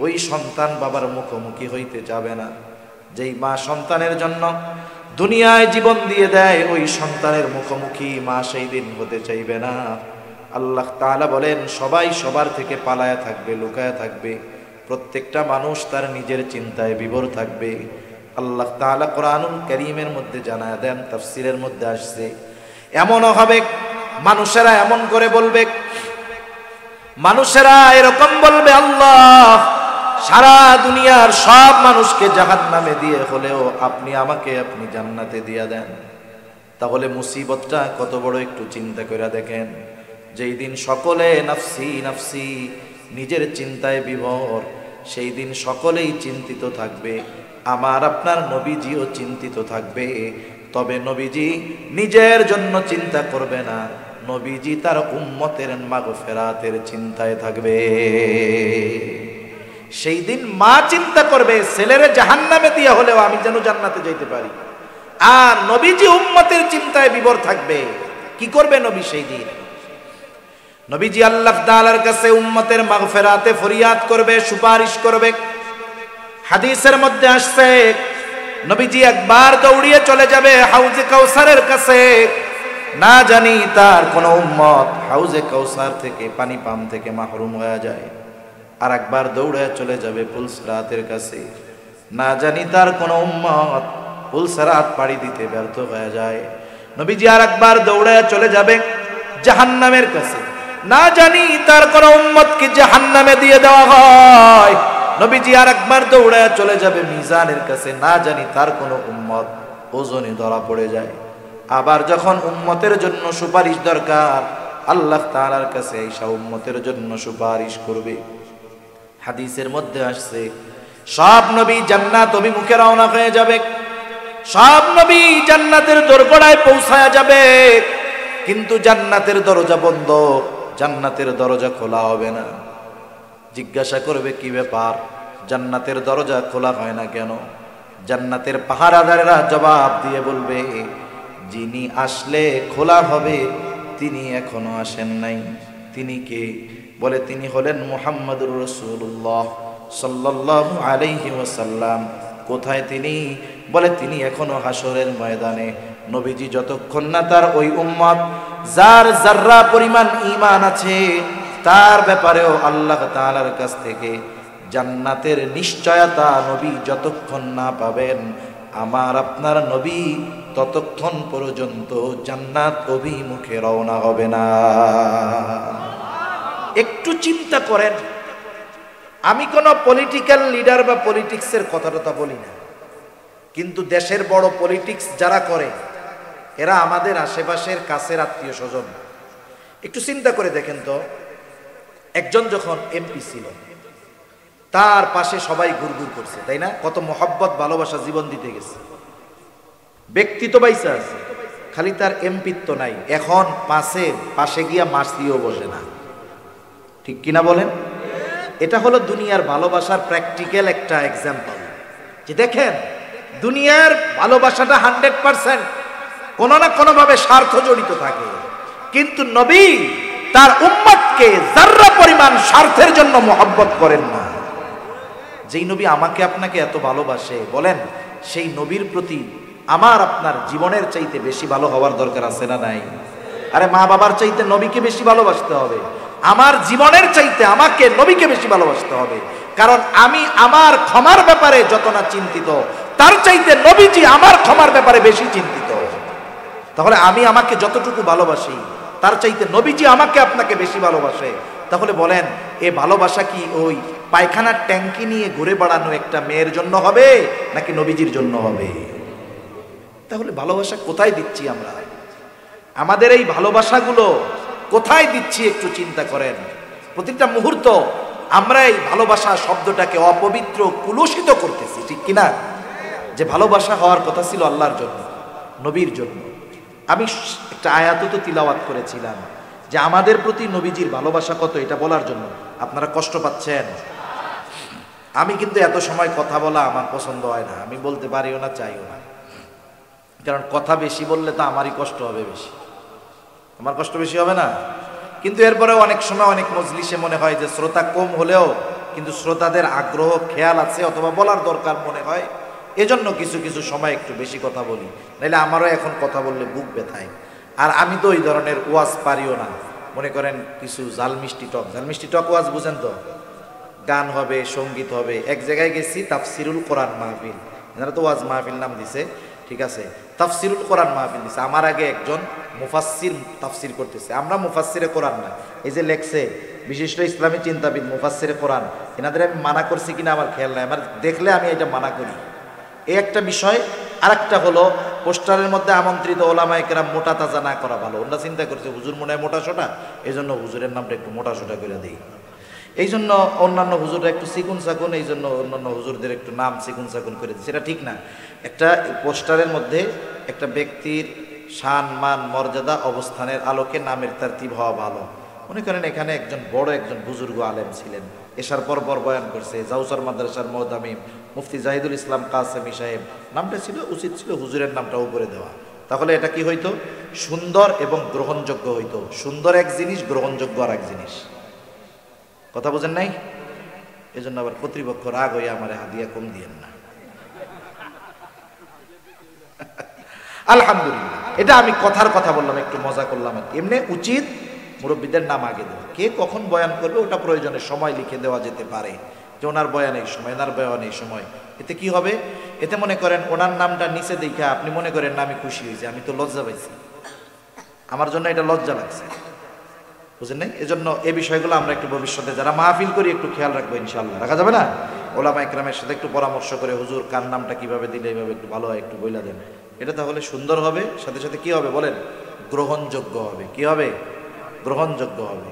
ওই সন্তান বাবার মুখোমুখি হইতে যাবে না। যেই মা সন্তানের জন্য দুনিয়ায় জীবন দিয়ে দেয়, ওই সন্তানের মুখোমুখি মা সেই দিন হতে চাইবে না। আল্লাহ তাআলা বলেন, সবাই সবার থেকে পালায়া থাকবে, লুকায়া থাকবে, প্রত্যেকটা মানুষ তার নিজের চিন্তায় বিভোর থাকবে। আল্লাহ তাআলা কোরআনুল কারীমের মধ্যে জানায়া দেন, তাফসীরের মধ্যে আসছে, এমনও হবে মানুষেরা এমন করে বলবে, মানুষেরা এরকম বলবে, আল্লাহ সারা দুনিয়ার সব মানুষকে জাহান্নামে দিয়ে হলেও আপনি জান্নাতে দিয়া দেন। তাহলে মুসিবতটা কত বড় একটু চিন্তা করে দেখেন। যেই দিন সকলে নাফসি নাফসি নিজের চিন্তায় বিভোর, সেই দিন সকলেই চিন্তিত থাকবে, আমার আপনার নবীজিও চিন্তিত থাকবে। তবে নবীজি নিজের জন্য চিন্তা করবে না, নবীজি তার উম্মতের মাগফিরাতের চিন্তায় থাকবে। সেই দিন মা চিন্তা করবে, ছেলেরে জাহান্নামে দিয়ে হলেও আমি যেন জান্নাতে যাইতে পারি, আর নবীজি উম্মতের চিন্তায় বিভোর থাকবে। কি করবে নবী সেই দিন? নবীজি আল্লাহ তাআলার কাছে উম্মতের মাগফিরাতে ফরিয়াদ করবে, সুপারিশ করবে। হাদিসের মধ্যে আসছে, নবীজি একবার দৌড়িয়ে চলে যাবে হাউজে কাউসারের কাছে, না জানি তার কোন উম্মত হাউজে কাউসার থেকে, পানি পান থেকে মাহরুম হয়ে যায়। আর একবার দৌড়ে চলে যাবে পুলসরাতের কাছে, না জানি তার কোন উম্মত পুলসরাত পাড়ি দিতে ব্যর্থ হয়ে যায়। নবীজি আর একবার দৌড়ে চলে যাবে জাহান্নামের কাছে, না জানি তার কোন উম্মতকে জাহান্নামে দিয়ে দেওয়া হয়। নবীজি আর একবার দৌড়ে চলে যাবে মিজানের কাছে, না জানি তার কোন উম্মত ওজনে ধরা পড়ে যায়। আবার যখন উম্মতের জন্য সুপারিশ দরকার, আল্লাহ তাআলার কাছে ঈশা উম্মতের জন্য সুপারিশ করবে। হাদিসের মধ্যে আসছে, সব নবী জান্নাত অভিমুখে রওনা হয়ে যাবে, সব নবী জান্নাতের দোরগোড়ায় পৌঁছায়া যাবে, কিন্তু জান্নাতের দরজা বন্ধ, জান্নাতের দরজা খোলা হবে না। জিজ্ঞাসা করবে, কি ব্যাপার, জান্নাতের দরজা খোলা হয় না কেন? জান্নাতের পাহারাদারেরা জবাব দিয়ে বলবে, যিনি আসলে খোলা হবে তিনি এখনো আসেন নাই। তিনি কে? বলে, তিনি হলেন মুহাম্মদুর রাসূলুল্লাহ সাল্লাল্লাহু আলাইহি ওয়াসাল্লাম। কোথায় তিনি? বলে, তিনি এখনো হাসরের ময়দানে। নবীজি যতক্ষণ না তার ওই উম্মত যার যাররা পরিমাণ ঈমান আছে তার ব্যাপারেও আল্লাহ তাআলার কাছ থেকে জান্নাতের নিশ্চয়তা নবী যতক্ষণ না পাবেন, আমার আপনার নবী ততক্ষণ পর্যন্ত জান্নাত অভিমুখে রওনা হবে না। একটু চিন্তা করেন, আমি কোনো পলিটিক্যাল লিডার বা পলিটিক্সের কথা বলি না, কিন্তু দেশের বড় পলিটিক্স যারা করে এরা আমাদের আশেপাশের কাছের আত্মীয় স্বজন। একটু চিন্তা করে দেখেন তো, একজন যখন এমপি ছিল তার পাশে সবাই ঘুরঘুর করছে, তাই না? কত মহব্বত ভালোবাসা জীবন দিতে গেছে, ব্যক্তি তো বাইসা আছে, খালি তার এমপিত্ব নাই। এখন পাশে গিয়া মাসিও বসে না, ঠিক কিনা বলেন? এটা হলো দুনিয়ার ভালোবাসার প্র্যাকটিক্যাল একটা এক্সাম্পল, যে দেখেন দুনিয়ার ভালোবাসাটা 100% কোনো না কোনো ভাবে স্বার্থ জড়িত থাকে, কিন্তু নবী তার উম্মতকে যাররা পরিমাণ স্বার্থের জন্য মহব্বত করেন না। যেই নবী আমাকে আপনাকে এত ভালোবাসে, বলেন সেই নবীর প্রতি আমার আপনার জীবনের চাইতে বেশি ভালো হওয়ার দরকার আছে না নাই? আরে মা বাবার চাইতে নবীকে বেশি ভালোবাসতে হবে, আমার জীবনের চাইতে আমাকে নবীকে বেশি ভালোবাসতে হবে। কারণ আমি আমার ক্ষমার ব্যাপারে যত না চিন্তিত, তার চাইতে নবীজি আমার ক্ষমার ব্যাপারে বেশি চিন্তিত। তাহলে আমি আমাকে যতটুকু ভালোবাসি তার চাইতে নবীজি আমাকে আপনাকে বেশি ভালোবাসে। তাহলে বলেন, এ ভালোবাসা কি ওই পায়খানার ট্যাঙ্কি নিয়ে ঘুরে বেড়ানো একটা মেয়ের জন্য হবে নাকি নবীজির জন্য হবে? তাহলে ভালোবাসা কোথায় দিচ্ছি আমরা? আমাদের এই ভালোবাসাগুলো কোথায় দিচ্ছি একটু চিন্তা করেন। প্রতিটা মুহূর্ত আমরা এই ভালোবাসা শব্দটাকে অপবিত্র, কুলুষিত করতেছি, ঠিক কিনা? যে ভালোবাসা হওয়ার কথা ছিল আল্লাহর জন্য, নবীর জন্য। আমি একটা আয়াত তো তিলাওয়াত করেছিলাম যে আমাদের প্রতি নবীজির ভালোবাসা কত, এটা বলার জন্য। আপনারা কষ্ট পাচ্ছেন? আমি কিন্তু এত সময় কথা বলা আমার পছন্দ হয় না, আমি বলতে পারিও না, চাইও না, কারণ কথা বেশি বললে তো আমারই কষ্ট হবে বেশি। আমার কষ্ট বেশি হবে না? কিন্তু এরপরে অনেক সময় অনেক মজলিসে মনে হয় যে শ্রোতা কম হলেও কিন্তু শ্রোতাদের আগ্রহ খেয়াল আছে অথবা বলার দরকার মনে হয়, এজন্য কিছু কিছু সময় একটু বেশি কথা বলি, নাহলে আমারও এখন কথা বললে বুক ব্যথায়। আর আমি তো ওই ধরনের ওয়াজ পারিও না। মনে করেন কিছু ঝাল মিষ্টি টক ওয়াজ বুঝেন তো, গান হবে, সঙ্গীত হবে। এক জায়গায় গেছি তাফসিরুল কোরআন মাহফিল, এনারা তো ওয়াজ মাহফিল নাম দিছে, ঠিক আছে, তাফসিরুল কোরআন মাহফিল দিছে। আমার আগে একজন মুফাসসির তাফসির করতেছে। আমরা মুফাসসিরে কোরআন না, এই যে লেখছে বিশিষ্ট ইসলামী চিন্তাবিদ মুফাসসিরে কোরআন, এনাদের আমি মানা করছি কিনা আমার খেয়াল নাই, আমার দেখলে আমি এটা মানা করি, এই একটা বিষয়। আর একটা হলো পোস্টারের মধ্যে আমন্ত্রিত ওলামায়ে কেরাম মোটা তাজা না করা ভালো। ওরা চিন্তা করছে হুজুর মনে হয় মোটা সোটা, এই জন্য হুজুরের নামটা একটু মোটা সোটা করে দিই, এই জন্য অন্যান্য হুজুররা একটু চিকুন চাকুন, এই জন্য অন্যান্য হুজুরদের একটু নাম চিকুন চাকুন করে দিচ্ছে, সেটা ঠিক না। একটা পোস্টারের মধ্যে একটা ব্যক্তির শান মান মর্যাদা অবস্থানের আলোকে নামের তারতিব হওয়া ভালো। মনে করেন এখানে একজন বড় একজন বুজুর্গ আলেম ছিলেন, এশার পর বয়ান করছে, জাউসার মাদ্রাসার মুহতামিম মুফতি জাহিদুল ইসলাম কাসেমি সাহেব, নামটা ছিল উচিত ছিল হুজুরের নামটা উপরে দেওয়া, তাহলে এটা কি হইতো, সুন্দর এবং গ্রহণযোগ্য হইতো। সুন্দর এক জিনিস, গ্রহণযোগ্য আর এক জিনিস, কথা বোঝেন নাই? এই জন্য আবার কর্তৃপক্ষ রাগ হইয়া আমার হাদিয়া কম দিয়েন না। আলহামদুলিল্লাহ, এটা আমি কথার কথা বললাম, একটু মজা করলাম। এমনি উচিত মুরব্বীদের নাম আগে দেওয়া, কে কখন বয়ান করবে ওটা প্রয়োজনে সময় লিখে দেওয়া যেতে পারে, যে ওনার বয়ান এই সময়, এনার বয়ান এই সময়। এতে কি হবে, এতে মনে করেন ওনার নামটা নিচে দেখে আপনি মনে করেন না আমি খুশি হয়েছি, আমি তো লজ্জা পাইছি, আমার জন্য এটা লজ্জা লাগছে, বুঝেন নাই? এজন্য এই বিষয়গুলো আমরা একটু ভবিষ্যতে যারা মাহফিল করি একটু খেয়াল রাখবো ইনশাআল্লাহ। রাখা যাবে না? ওলামা ইকরামের সাথে একটু পরামর্শ করে হুজুর কার নামটা কিভাবে দিলে এইভাবে একটু ভালো হয় একটু বইলা দেন, এটা তাহলে সুন্দর হবে, সাথে সাথে কি হবে বলেন, গ্রহণযোগ্য হবে। কি হবে? গ্রহণযোগ্য হবে।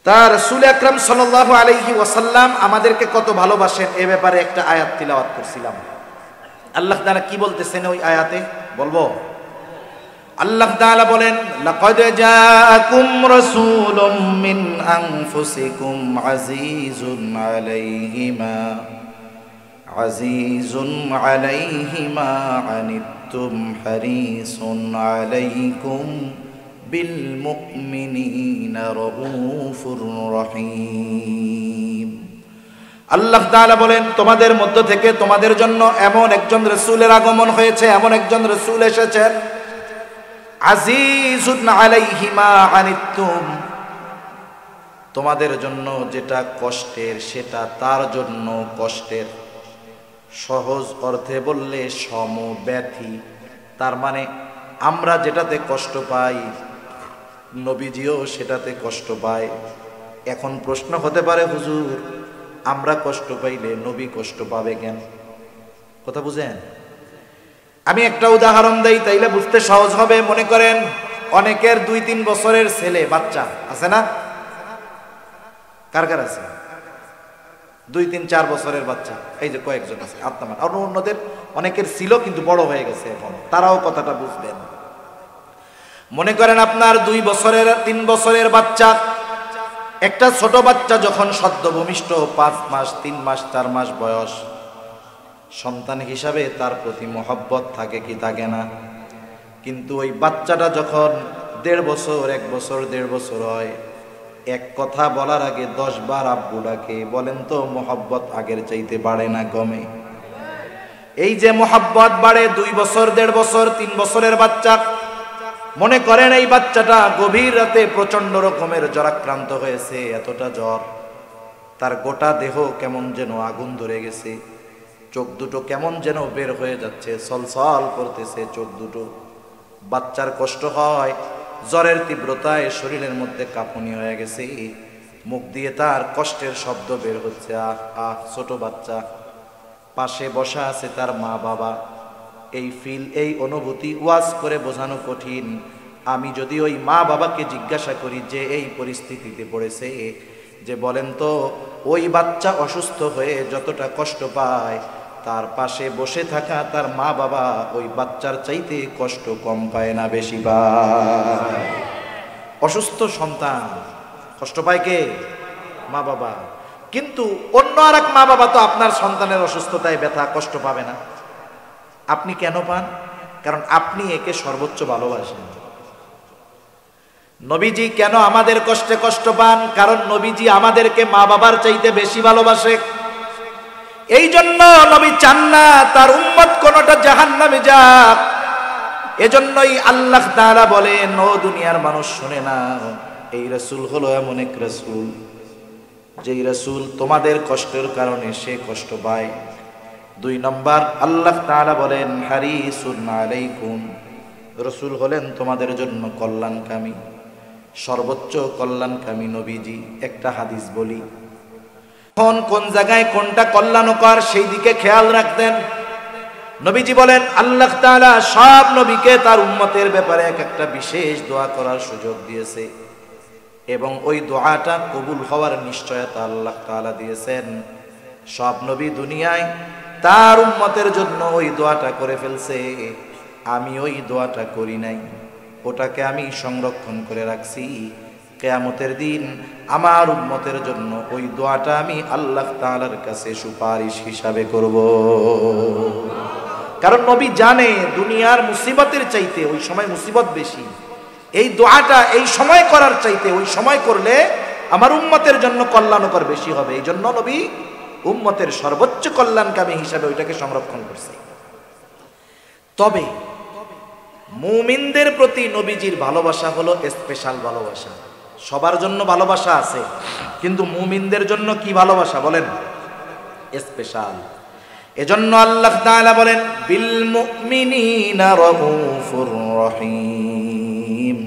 তার রাসূল আকরাম সাল্লাল্লাহু আলাইহি ওয়াসাল্লাম আমাদেরকে কত ভালোবাসেন এ ব্যাপারে একটা আয়াত তিলাওয়াত করছিলাম। আল্লাহ তাআলা কি বলতেছেন ওই আয়াতে বলবো? আল্লাহ তাআলা বলেন, লাকাদ জাআকুম রাসূলুম মিন আনফুসিকুম আজিজুন আলাইহি মা আনিতুম হারিসুন আলাইকুম বিল মুমিনিনা রাউফুর রহিম। আল্লাহ তাআলা বলেন, তোমাদের মধ্য থেকে তোমাদের জন্য এমন একজন রাসূলের আগমন হয়েছে, এমন একজন রাসূল এসেছেন, আজিজুন আলাইহি মা আনিতুম, তোমাদের জন্য যেটা কষ্টের সেটা তার জন্য কষ্টের। সহজ অর্থে বললে সমব্যথী, তার মানে আমরা যেটাতে কষ্ট পাই নবীজিও সেটাতে কষ্ট পায়। এখন প্রশ্ন হতে পারে, হুজুর আমরা কষ্ট পাইলে নবী কষ্ট পাবে কেন? কথা বুঝেন? আমি একটা উদাহরণ দেই তাইলে বুঝতে সহজ হবে। মনে করেন অনেকের 2-3 বছরের ছেলে বাচ্চা আছে না? কার কার আছে 2-3-4 বছরের বাচ্চা? এই যে কয়েকজন আছে আত্মামান, আর অন্যদের অনেকের ছিল কিন্তু বড় হয়ে গেছে, এখন তারাও কথাটা বুঝবেন। মনে করেন আপনার 2 বছরের 3 বছরের বাচ্চা, একটা ছোট বাচ্চা যখন সদ্য ভূমিষ্ঠ 5 মাস 3 মাস 4 মাস বয়স, সন্তান হিসাবে তার প্রতি মহব্বত থাকে কি থাকে না? কিন্তু ওই বাচ্চাটা যখন 1.5 বছর 1 বছর 1.5 বছর হয়, এক কথা বলার আগে 10 বার আব্বু ডাকে, বলেন তো মহব্বত আগের চাইতে বাড়ে না কমে? এই যে মহব্বত বাড়ে 2 বছর 1.5 বছর 3 বছরের বাচ্চা, মনে করেন এই বাচ্চাটা গভীর রাতে প্রচন্ড রকমের জ্বরাক্রান্ত হয়েছে, এতটা জ্বর তার গোটা দেহ কেমন যেন আগুন ধরে গেছে, চোখ দুটো কেমন যেন বের হয়ে যাচ্ছে, ছলছল করতেছে চোখ দুটো। বাচ্চার কষ্ট হয়, জ্বরের তীব্রতায় শরীরের মধ্যে কাঁপুনি হয়ে গেছে, মুখ দিয়ে তার কষ্টের শব্দ বের হচ্ছে, আহ আহ। ছোট বাচ্চা, পাশে বসা আছে তার মা বাবা, এই ফিল এই অনুভূতি ওয়াজ করে বোঝানো কঠিন। আমি যদি ওই মা বাবাকে জিজ্ঞাসা করি যে এই পরিস্থিতিতে পড়েছে, যে বলেন তো ওই বাচ্চা অসুস্থ হয়ে যতটা কষ্ট পায়, তার পাশে বসে থাকা তার মা বাবা ওই বাচ্চার চাইতে কষ্ট কম পায় না বেশি পায়? অসুস্থ সন্তান কষ্ট পায় কে? মা বাবা। কিন্তু অন্য আর এক মা বাবা তো আপনার সন্তানের অসুস্থতায় ব্যথা কষ্ট পাবে না, আপনি কেন পান? কারণ আপনি একে সর্বোচ্চ ভালোবাসেন। নবীজি কেন আমাদের কষ্টে কষ্ট পান? কারণ নবীজি আমাদেরকে মা বাবার চাইতে বেশি ভালোবাসে। এই জন্য নবী চান না তার উম্মত কোনটা জাহান্নামে যাক। এজন্যই আল্লাহ তাআলা বলেন, ও দুনিয়ার মানুষ শুনে না, এই রাসূল হলো এমন এক রাসূল, যেই রাসূল তোমাদের কষ্টের কারণে সে কষ্ট পায়। 2 নম্বর আল্লাহ তাআলা বলেন হারিসুন আলাইকুম, রাসূল হলেন তোমাদের জন্য কল্যাণকামী, সর্বোচ্চ কল্যাণকামী নবীজি। একটা হাদিস বলি, কোন জায়গায় কোনটা কল্যাণকর সেই দিকে খেয়াল রাখতেন। নবীজি বলেন আল্লাহ তাআলা সব নবীকে তার উম্মতের ব্যাপারে এক একটা বিশেষ দোয়া করার সুযোগ দিয়েছে এবং ওই দোয়াটা কবুল হওয়ার নিশ্চয়তা আল্লাহ তাআলা দিয়েছেন। সব নবী দুনিয়ায় তার উম্মতের জন্য ওই দোয়াটা করে ফেলছে, আমি ওই দোয়াটা করি নাই, ওটাকে আমি সংরক্ষণ করে রাখছি। কিয়ামতের দিন আমার উম্মতের জন্য ওই দোয়াটা আমি আল্লাহ তাআলার কাছে সুপারিশ হিসাবে করব। কারণ নবী জানে দুনিয়ার মুসিবতের চাইতে ওই সময় মুসিবত বেশি, এই দোয়াটা এই সময় করার চাইতে ওই সময় করলে আমার উম্মতের জন্য কল্যাণকর বেশি হবে। এই জন্য নবী উম্মতের সর্বোচ্চ কল্যাণকামী হিসাবে ওইটাকে সংরক্ষণ করছে। তবে মুমিনদের প্রতি নবীজির ভালোবাসা হলো স্পেশাল ভালোবাসা। সবার জন্য ভালোবাসা আছে, কিন্তু মুমিনদের জন্য কি ভালোবাসা বলেন? স্পেশাল। এজন্য আল্লাহ তাআলা বলেন বিল মুমিনিনা রাউফুর রহিম,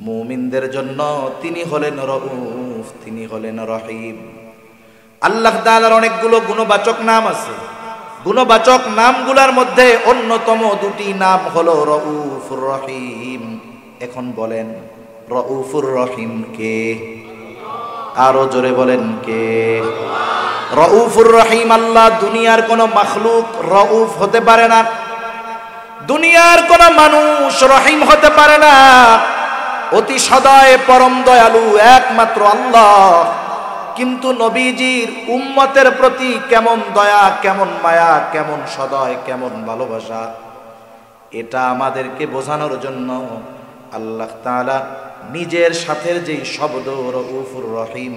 মুমিনদের জন্য তিনি হলেন রাউফ, তিনি হলেন রহিম। আল্লাহ তাআলার অনেকগুলো গুণবাচক নাম আছে, গুণবাচক নামগুলোর মধ্যে অন্যতম 2টি নাম হলো রাউফুর রহিম। এখন বলেন রাউফুর রহিম কে? আরো জোরে বলেন কে? রাউফুর রহিম আল্লাহ। দুনিয়ার কোন মাখলুক রাউফ হতে পারে না, দুনিয়ার কোন মানুষ রহিম হতে পারে না। অতি সদয় পরম দয়ালু একমাত্র আল্লাহ। কিন্তু নবীজির উম্মতের প্রতি কেমন দয়া, কেমন মায়া, কেমন সদয়, কেমন ভালোবাসা, এটা আমাদেরকে বোঝানোর জন্য আল্লাহ তাআলা নিজের সাথে যেই শব্দ রাউফুর রহিম,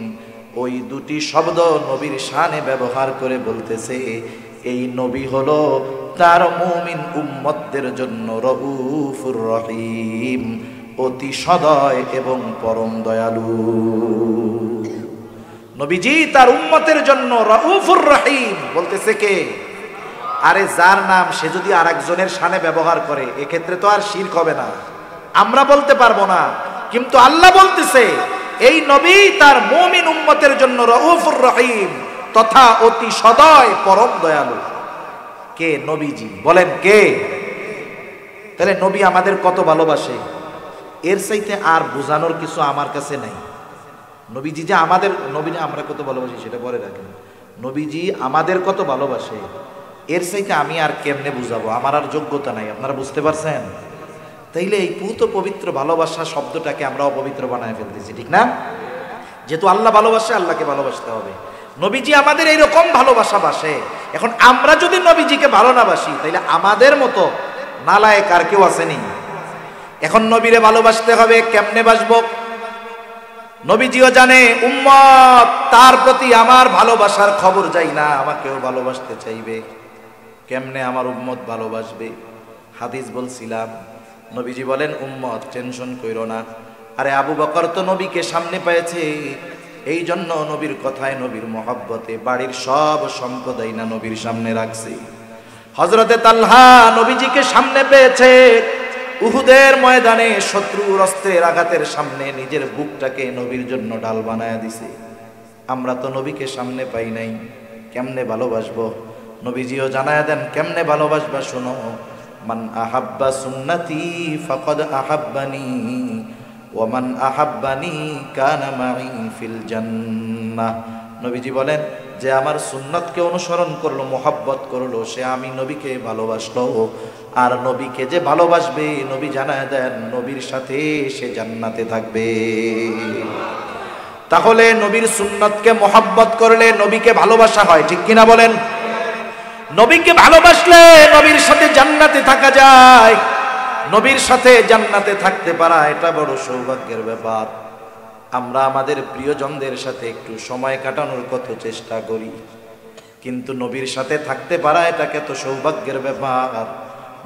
ওই 2টি শব্দ নবীর শানে ব্যবহার করে বলতেছে এই নবী হলো তার মুমিন উম্মতদের জন্য রাউফুর রহিম, অতি সদয় এবং পরম দয়ালু। নবীজি তার উম্মতের জন্য রাউফুর রহিম বলতেছে কে? আরে যার নাম সে যদি আরেকজনের শানে ব্যবহার করে এক্ষেত্রে তো আর শিরক হবে না, আমরা বলতে পারবো না। কিন্তু আল্লাহ বলতেছে এই নবী তার মুমিন উম্মতের জন্য রাউফুর রহিম তথা অতি সদয় পরম দয়ালু। কে? নবীজি। বলেন কে? তাহলে নবী আমাদের কত ভালোবাসে, এর চাইতে আর বোঝানোর কিছু আমার কাছে নাই। নবীজি যে আমাদের, নবীজি আমরা কত ভালোবাসি সেটা পরে রাখেন, নবীজি আমাদের কত ভালোবাসে এর চাইতে আমি আর কেমনে বুঝাবো, আমার আর যোগ্যতা নাই। আপনারা বুঝতে পারছেন? তাইলে এই পুত পবিত্র ভালোবাসা শব্দটাকে আমরা অপবিত্র বানায় ফেলতেছি, ঠিক না? যেহেতু আল্লাহ ভালোবাসে, আল্লাহকে ভালোবাসতে হবে। নবীজি আমাদের এইরকম ভালোবাসা বাসে। এখন আমরা যদি নবীজিকে ভালো না বাসি তাইলে আমাদের মতো নালায়েক আর কেউ আসেনি। এখন নবীরে ভালোবাসতে হবে, কেমনে বাসবো? নবীজিও জানে উম্মত তার প্রতি আমার ভালোবাসার খবর যাই না, আমাকেও ভালোবাসতে চাইবে। কেমনে আমার উম্মত ভালোবাসবে? হাদিস বলছিলাম, নবীজি বলেন উম্মত টেনশন কইরো না, আরে আবু বকর তো নবীকে সামনে পেয়েছে, এই জন্য নবীর কথায়, নবীর মহব্বতে বাড়ির সব সম্পদাই না নবীর সামনে রাখছি। হযরতে তালহা নবীজিকে সামনে পেয়েছে, উহুদের ময়দানে শত্রুর অস্ত্রের আঘাতের সামনে নিজের বুকটাকে নবীর জন্য ডাল বানায়া দিছে। আমরা তো নবীকে সামনে পাই নাই, কেমনে ভালোবাসবো? নবীজিও জানায়া দেন কেমনে ভালোবাসবা, শোনো, মান আহাব্বা সুন্নতি ফাকাদ আহাব্বানি ওয়া মান আহাব্বানি কানা মাই ফিল জান্নাহ। নবীজি বলেন যে আমার সুন্নতকে অনুসরণ করলো, মোহাব্বত করলো, সে আমি নবীকে ভালোবাসলো। আর নবীকে যে ভালোবাসবে, নবী জানায় দেন নবীর সাথে সে জান্নাতে থাকবে। তাহলে নবীর সুন্নতকে মোহাব্বত করলে নবীকে ভালোবাসা হয়, ঠিক কিনা বলেন? নবীকে ভালোবাসলে নবীর সাথে জান্নাতে থাকা যায়। নবীর সাথে জান্নাতে থাকতে পারা এটা বড় সৌভাগ্যের ব্যাপার। আমরা আমাদের প্রিয়জনদের সাথে একটু সময় কাটানোর কত চেষ্টা করি, কিন্তু নবীর সাথে থাকতে পারা এটা কত সৌভাগ্যের ব্যাপার।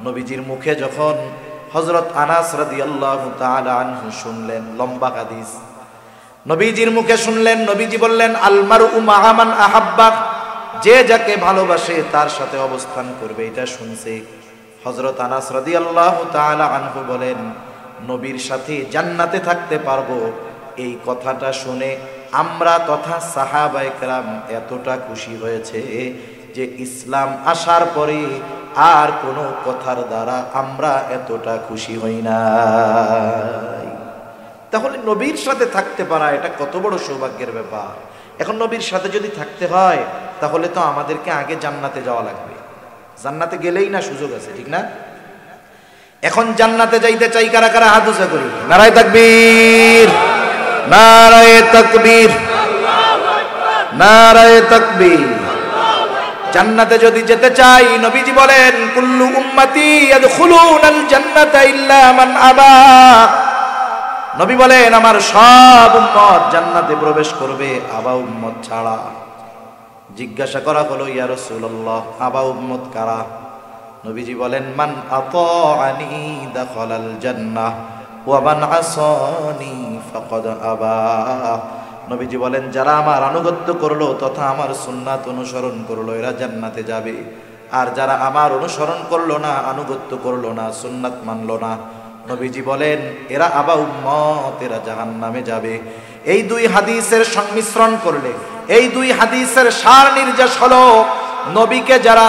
নবীজির মুখে যখন হযরত আনাস রাদিয়াল্লাহু তাআলা আনহু শুনলেন, লম্বা হাদিস, নবীজির মুখে শুনলেন, নবীজি বললেন আল মারউ মা'a মান আহাব্বা, যে যাকে ভালোবাসে তার সাথে অবস্থান করবে। এটা শুনছে হযরত আনাস রাদিয়াল্লাহু তাআলা আনহু বলেন, নবীর সাথে জান্নাতে থাকতে পারবো, এই কথাটা শুনে আমরা তথা সাহাবায়ে কেরাম এতটা খুশি হয়েছে যে ইসলাম আসার পরে আর কোনো কথার দ্বারা আমরা এতটা খুশি হই না। তাহলে নবীর সাথে থাকতে পারা এটা কত বড় সৌভাগ্যের ব্যাপার। এখন নবীর সাথে যদি থাকতে হয় তাহলে তো আমাদেরকে আগে জান্নাতে যাওয়া লাগবে। জান্নাতে গেলেই না সুযোগ আছে, ঠিক না? এখন জান্নাতে যাইতে চাই কারা কারা? হাত উঁচা করি। নারায়ে তাকবীর, নারায়ে তাকবীর, নারায়ে তাকবীর। জান্নাতে যদি যেতে চাই, নবীজি বলেন কুল্লু উম্মতি ইয়াদখুলুনাল জান্নাতা ইল্লা মান আবা। নবী বলেন আমার সব উম্মত জান্নাতে প্রবেশ করবে, আবা উম্মত ছাড়া। জিজ্ঞাসা করা হলো ইয়া রাসূলুল্লাহ, আবা উম্মত কারা? নবীজি বলেন মান আতাআনি দাখালাল জান্নাহ ওয়া মান আসানি ফাকাদ আবা। নবীজি বলেন যারা আমার আনুগত্য করলো তথা আমার সুন্নাত অনুসরণ করলো এরা জান্নাতে যাবে, আর যারা আমার অনুসরণ করলো না, আনুগত্য করলো না, সুন্নাত মানলো না, নবীজি বলেন এরা আবা উম্মত, এরা জাহান্নামে যাবে। এই দুই হাদিসের সংমিশ্রণ করলে, এই দুই হাদিসের সার নির্যাস হলো নবীকে যারা,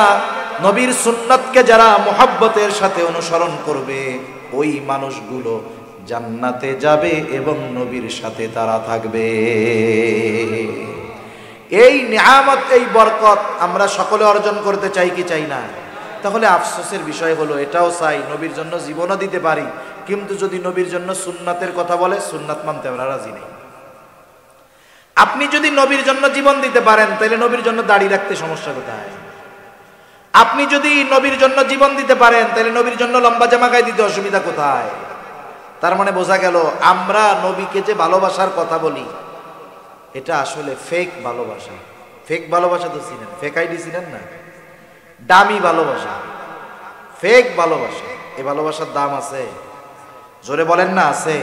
নবীর সুন্নাতকে যারা মুহাব্বতের সাথে অনুসরণ করবে ওই মানুষগুলো জান্নাতে যাবে এবং নবীর সাথে তারা থাকবে। এই নিয়ামত, এই বরকত আমরা সকলে অর্জন করতে চাই কি চাই না? তাহলে আফসোসের বিষয় হলো এটাও চাই নবীর জন্য জীবনও দিতে পারি, কিন্তু যদি নবীর জন্য সুন্নাতের কথা বলে সুন্নাত মানতে আমরা রাজি নেই। আপনি যদি নবীর জন্য জীবন দিতে পারেন তাহলে নবীর জন্য দাড়ি রাখতে সমস্যা কোথায়? আপনি যদি নবীর জন্য জীবন দিতে পারেন তাহলে নবীর জন্য লম্বা জামা গায়ে দিতে অসুবিধা কোথায়? তার মানে বোঝা গেল আমরা নবীকে যে ভালোবাসার কথা বলি এটা আসলে ফেক ভালোবাসা। ফেক ভালোবাসা তো চিনেন, ফেক আইডি চিনেন না? দামি ভালোবাসা, ফেক ভালোবাসা। এই ভালোবাসার দাম আছে? জোরে বলেন না আছে?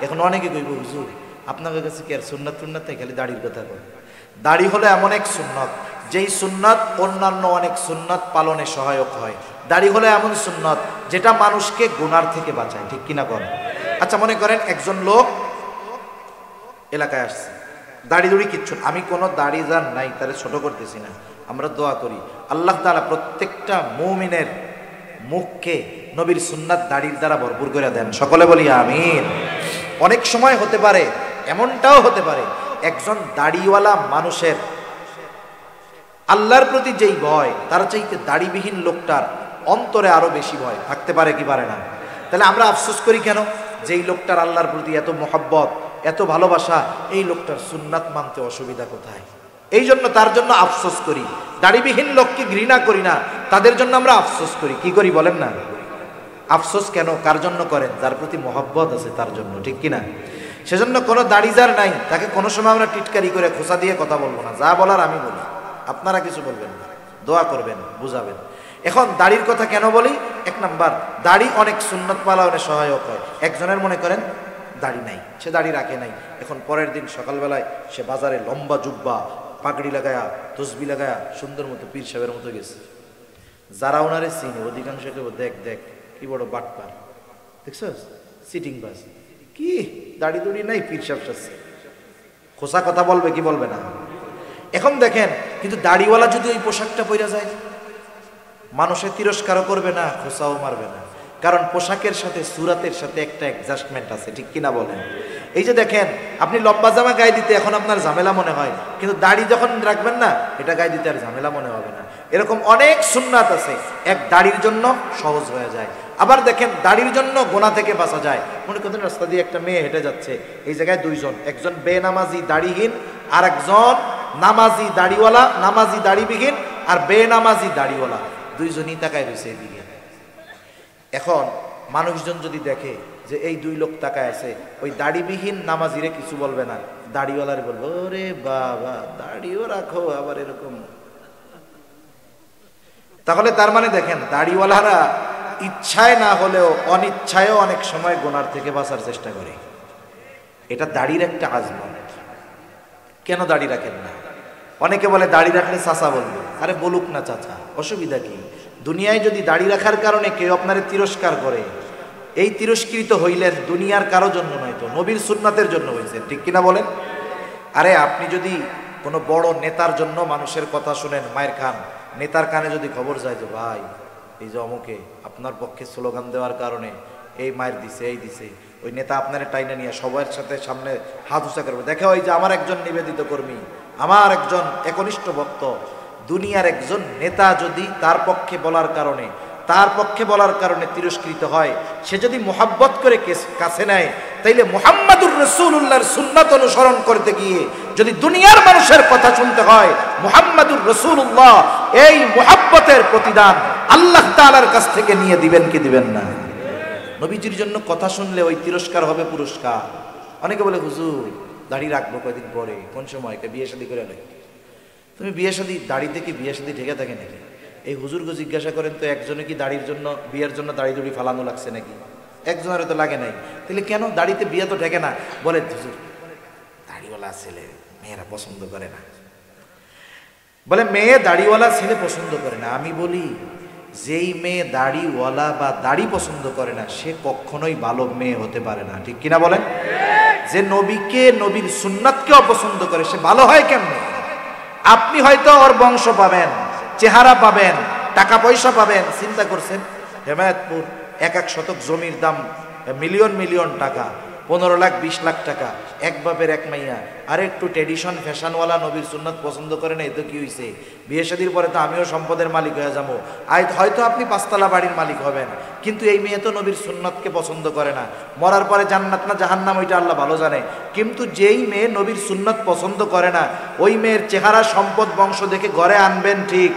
এখন অনেকে কইব হুজুর আপনার কাছে কি আর সুন্নাত টুন্নাত নেই, খালি দাড়ির কথা বল। দাড়ি হলো এমন এক সুন্নত যেই সুন্নাত অন্যান্য অনেক সুন্নাত পালনে সহায়ক হয়। দাড়ি হলো এমন সুন্নত যেটা মানুষকে গুনার থেকে বাঁচায়, ঠিক কিনা করেন? আচ্ছা মনে করেন একজন লোক এলাকায় আসছে, দাড়ি দুড়ি কিচ্ছু, আমি কোনো দাড়ি যার নাই তারে ছোট করতেছি না, আমরা দোয়া করি আল্লাহ তাআলা প্রত্যেকটা মুমিনের মুখকে নবীর সুন্নাত দাড়ির দ্বারা ভরপুর করে দেন। সকলে বলি আমিন। অনেক সময় হতে পারে, এমনটাও হতে পারে একজন দাড়িওয়ালা মানুষের আল্লাহর প্রতি যেই ভয় তার চাইতে দাড়িবিহীন লোকটার অন্তরে আরো বেশি ভয় থাকতে পারে কি পারে না? তাহলে আমরা আফসোস করি কেন? যেই লোকটার আল্লাহর প্রতি এত মোহাব্বত, এত ভালোবাসা, এই লোকটার সুন্নাত মানতে অসুবিধা কোথায়? এই জন্য তার জন্য আফসোস করি। দাড়িবিহীন লোককে ঘৃণা করি না, তাদের জন্য আমরা আফসোস করি। কি করি বলেন না? আফসোস কেন? কার জন্য করেন? যার প্রতি মোহাব্বত আছে তার জন্য, ঠিক কিনা? সেজন্য কোনো দাড়ি যার নাই তাকে কোনো সময় আমরা টিটকারি করে খোঁচা দিয়ে কথা বলবো না। যা বলার আমি বলি, আপনারা কিছু বলবেন না, দোয়া করবেন, বুঝাবেন। এখন দাড়ির কথা কেন বলি? এক নাম্বার, দাড়ি অনেক সুন্নাত পালনে সহায়ক হয়। একজনের মনে করেন দাড়ি নাই, সে দাড়ি রাখে নাই, এখন পরের দিন সকালবেলায় সে বাজারে লম্বা জুব্বা পাগড়ি লাগায়া তসবি লাগায়া সুন্দর মতো পীর সাহেবের মতো গেছে। যারা ওনারে চিনে অধিকাংশ কেউ দেখ দেখ কি বড় বাটপার, দেখছস সিটিং বাস, কি দাড়ি দুড়ি নাই, পীর সাহেব সাজছে। খোসা কথা বলবে কি বলবে না? এখন দেখেন, কিন্তু দাড়িওয়ালা যদি ওই পোশাকটা পরে যায় মানুষের তিরস্কারও করবে না, খোসাও মারবে না, কারণ পোশাকের সাথে সুরাতের সাথে একটা অ্যাডজাস্টমেন্ট আছে, ঠিক কিনা বলেন? এই যে দেখেন আপনি লম্বা জামা গায়ে দিতে এখন আপনার ঝামেলা মনে হয়, কিন্তু দাড়ি যখন রাখবেন না এটা গায়ে দিতে আর ঝামেলা মনে হবে না। এরকম অনেক সুন্নাত আছে, এক দাড়ির জন্য সহজ হয়ে যায়। আবার দেখেন দাড়ির জন্য গোনা থেকে বাঁচা যায়। মনে করেন রাস্তা দিয়ে একটা মেয়ে হেঁটে যাচ্ছে, এই জায়গায় দুইজন, একজন বেনামাজি দাড়িহীন আর একজন নামাজি দাড়িওয়ালা, নামাজি দাড়িবিহীন আর বেনামাজি দাড়িওয়ালা, দুইজনই তাকায় রয়েছে এদিকে। এখন মানুষজন যদি দেখে যে এই দুই লোক তাকায় আছে, ওই দাড়িবিহীন নামাজিরে কিছু বলবে না, দাড়িওয়ালারে বলবো ওরে বাবা দাড়িও রাখো আবার এরকম। তাহলে তার মানে দেখেন, দাড়িওয়ালারা ইচ্ছায় না হলেও অনিচ্ছায়ও অনেক সময় গুনার থেকে বাঁচার চেষ্টা করে। এটা দাড়ির একটা আজমত। কেন দাড়ি রাখেন না? অনেকে বলে দাড়ি রাখলে চাচা বলবে। আরে বলুক না চাচা, অসুবিধা কি? দুনিয়ায় যদি দাড়ি রাখার কারণে কেউ আপনারে তিরস্কার করে, এই তিরস্কৃত হইলেন দুনিয়ার কারো জন্য নয়, তো নবীর সুন্নাতের জন্য হয়েছে, ঠিক কিনা বলেন? আরে আপনি যদি কোনো বড় নেতার জন্য মানুষের কথা শুনেন, মায়ের খান, নেতার কানে যদি খবর যায় যে ভাই এই যে অমুকে আপনার পক্ষে স্লোগান দেওয়ার কারণে এই মায়ের দিছে এই দিছে, ওই নেতা আপনার টাইনে নিয়ে সবার সাথে সামনে হাত উঁচা করবে, দেখে ওই যে আমার একজন নিবেদিত কর্মী, আমার একজন একনিষ্ঠ ভক্ত। দুনিয়ার একজন নেতা যদি তার পক্ষে বলার কারণে তিরস্কৃত হয়, সে যদি মোহাব্বত করে কাছে নেয়, তাইলে মুহাম্মাদুর রাসূলুল্লাহর সুন্নাত অনুসরণ করতে গিয়ে যদি দুনিয়ার মানুষের কথা শুনতে হয়, মুহাম্মাদুর রাসূলুল্লাহ এই মুহাব্বতের প্রতিদান আল্লাহ তাআলার কাছ থেকে নিয়ে দিবেন কি দিবেন না? নবীজির জন্য কথা শুনলে ওই তিরস্কার হবে পুরস্কার। অনেকে বলে হুজুর দাড়ি রাখবো কয়দিন পরে, কোন সময়? বিয়ে শাদী করে নাই। তুমি বিয়ে শাদী দাড়িতে কি বিয়ে শাদী ঠেকে থাকে নাকি? এই হুজুরকে জিজ্ঞাসা করেন তো, একজনে কি দাড়ির জন্য বিয়ের জন্য দাড়ি দুড়ি ফালানো লাগছে নাকি? একজনের তো লাগে নাই। তাহলে কেন দাড়িতে বিয়ে তো ঠেকে না? বলে হুজুর দাড়িওয়ালা ছেলে মেয়েরা পছন্দ করে না। বলে মেয়ে দাড়িওয়ালা ছেলে পছন্দ করে না। আমি বলি যেই মেয়ে দাড়িওয়ালা বা দাড়ি পছন্দ করে না, সে কখনোই ভালো মেয়ে হতে পারে না, ঠিক কিনা বলেন? যে নবীকে নবীর সুন্নাতকে অপছন্দ করে, সে ভালো হয় কেমনে? আপনি হয়তো ওর বংশ পাবেন, চেহারা পাবেন, টাকা পয়সা পাবেন। চিন্তা করছেন হেমায়েতপুর 1 শতক জমির দাম মিলিয়ন টাকা, 15 লাখ 20 লাখ টাকা, এক বাপের এক মাইয়া, আর একটু ট্রেডিশন ফ্যাশনওয়ালা নবীর সুন্নাত পছন্দ করে না, এ তো কি হয়েছে? বিয়ে শাদীর পরে তো আমিও সম্পদের মালিক হয়ে যাবো, হয়তো আপনি 5 তলা বাড়ির মালিক হবেন, কিন্তু এই মেয়ে তো নবীর সুন্নাতকে পছন্দ করে না। মরার পরে জান্নাত না জাহান্নাম ওইটা আল্লাহ ভালো জানে। কিন্তু যেই মেয়ে নবীর সুন্নাত পছন্দ করে না, ওই মেয়ের চেহারা সম্পদ বংশ দেখে ঘরে আনবেন ঠিক,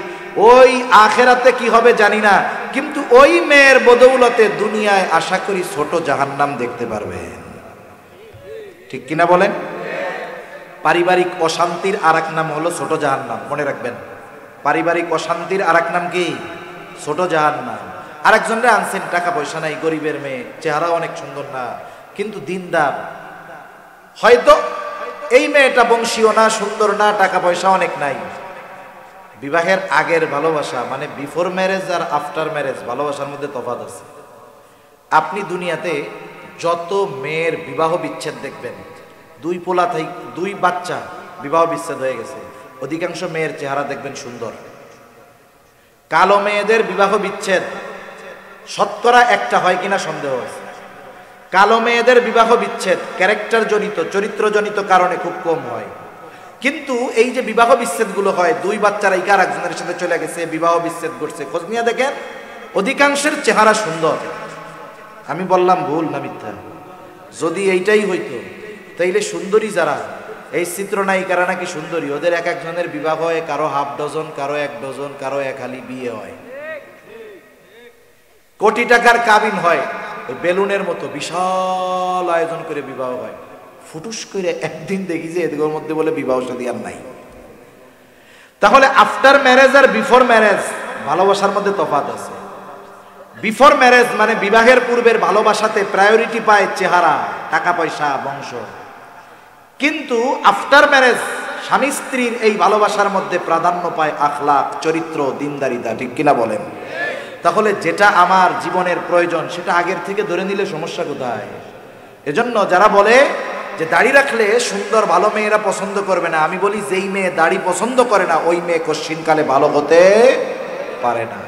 ওই আখেরাতে কি হবে জানি না, কিন্তু ওই মেয়ের বদৌলতে দুনিয়ায় আশা করি ছোট জাহান্নাম দেখতে পারবেন, ঠিক কিনা বলেন? পারিবারিক অশান্তির আরেক নাম হলো ছোট জাহান্নাম, মনে রাখবেন। পারিবারিক অশান্তির আরেক নাম কি? ছোট জাহান্নাম। আরেকজনরা আনছেন টাকা পয়সা নাই, গরিবের মেয়ে, চেহারা অনেক সুন্দর না, কিন্তু দিনদার। হয়তো এই মেয়েটা বংশীয় না, সুন্দর না, টাকা পয়সা অনেক নাই। বিবাহের আগের ভালোবাসা মানে বিফোর ম্যারেজ আর আফটার ম্যারেজ ভালোবাসার মধ্যে তফাৎ আছে। আপনি দুনিয়াতে যত মেয়ের বিবাহ বিচ্ছেদ দেখবেন, 2 বাচ্চা বিবাহ বিচ্ছেদ হয়ে গেছে, অধিকাংশ মেয়ের চেহারা দেখবেন সুন্দর। কালো মেয়েদের বিবাহ বিচ্ছেদ শতকরা একটা হয় কিনা সন্দেহ আছে। কালো মেয়েদের বিবাহ বিচ্ছেদ ক্যারেক্টার জনিত, চরিত্র জনিত কারণে খুব কম হয়। কিন্তু এই যে বিবাহ বিচ্ছেদ গুলো হয়, 2 বাচ্চারা আর একজনের সাথে চলে গেছে, বিবাহ বিচ্ছেদ করছে, খোঁজ নিয়ে দেখেন অধিকাংশের চেহারা সুন্দর। আমি বললাম ভুল না মিথ্যা? যদি এইটাই হইতো তাইলে সুন্দরী যারা, এই চিত্রনায়িকারা নাকি সুন্দরী, ওদের এক একজনের বিবাহ হয়, কারো হাফ ডজন, কারো 1 ডজন, কারো 1 হালি বিয়ে হয়, কোটি টাকার কাবিন হয়, ওই বেলুনের মতো বিশাল আয়োজন করে বিবাহ হয়। ফুটুস করে একদিন দেখি যে এদের মধ্যে বলে বিবাহ শাদী আর নাই। তাহলে আফটার ম্যারেজ আর বিফোর ম্যারেজ ভালোবাসার মধ্যে তফাৎ আছে। বিফোর ম্যারেজ মানে বিবাহের পূর্বের ভালোবাসাতে প্রায়োরিটি পায় চেহারা, টাকা পয়সা, বংশ। কিন্তু আফটার ম্যারেজ স্বামী স্ত্রীর এই ভালোবাসার মধ্যে প্রাধান্য পায় আখলাক, চরিত্র, দিনদারিতা, ঠিক কিনা বলেন? তাহলে যেটা আমার জীবনের প্রয়োজন সেটা আগের থেকে ধরে নিলে সমস্যা কোথায়? এজন্য যারা বলে যে দাড়ি রাখলে সুন্দর ভালো মেয়েরা পছন্দ করবে না, আমি বলি যেই মেয়ে দাড়ি পছন্দ করে না ওই মেয়ে কশ্চিনকালে ভালো হতে পারে না।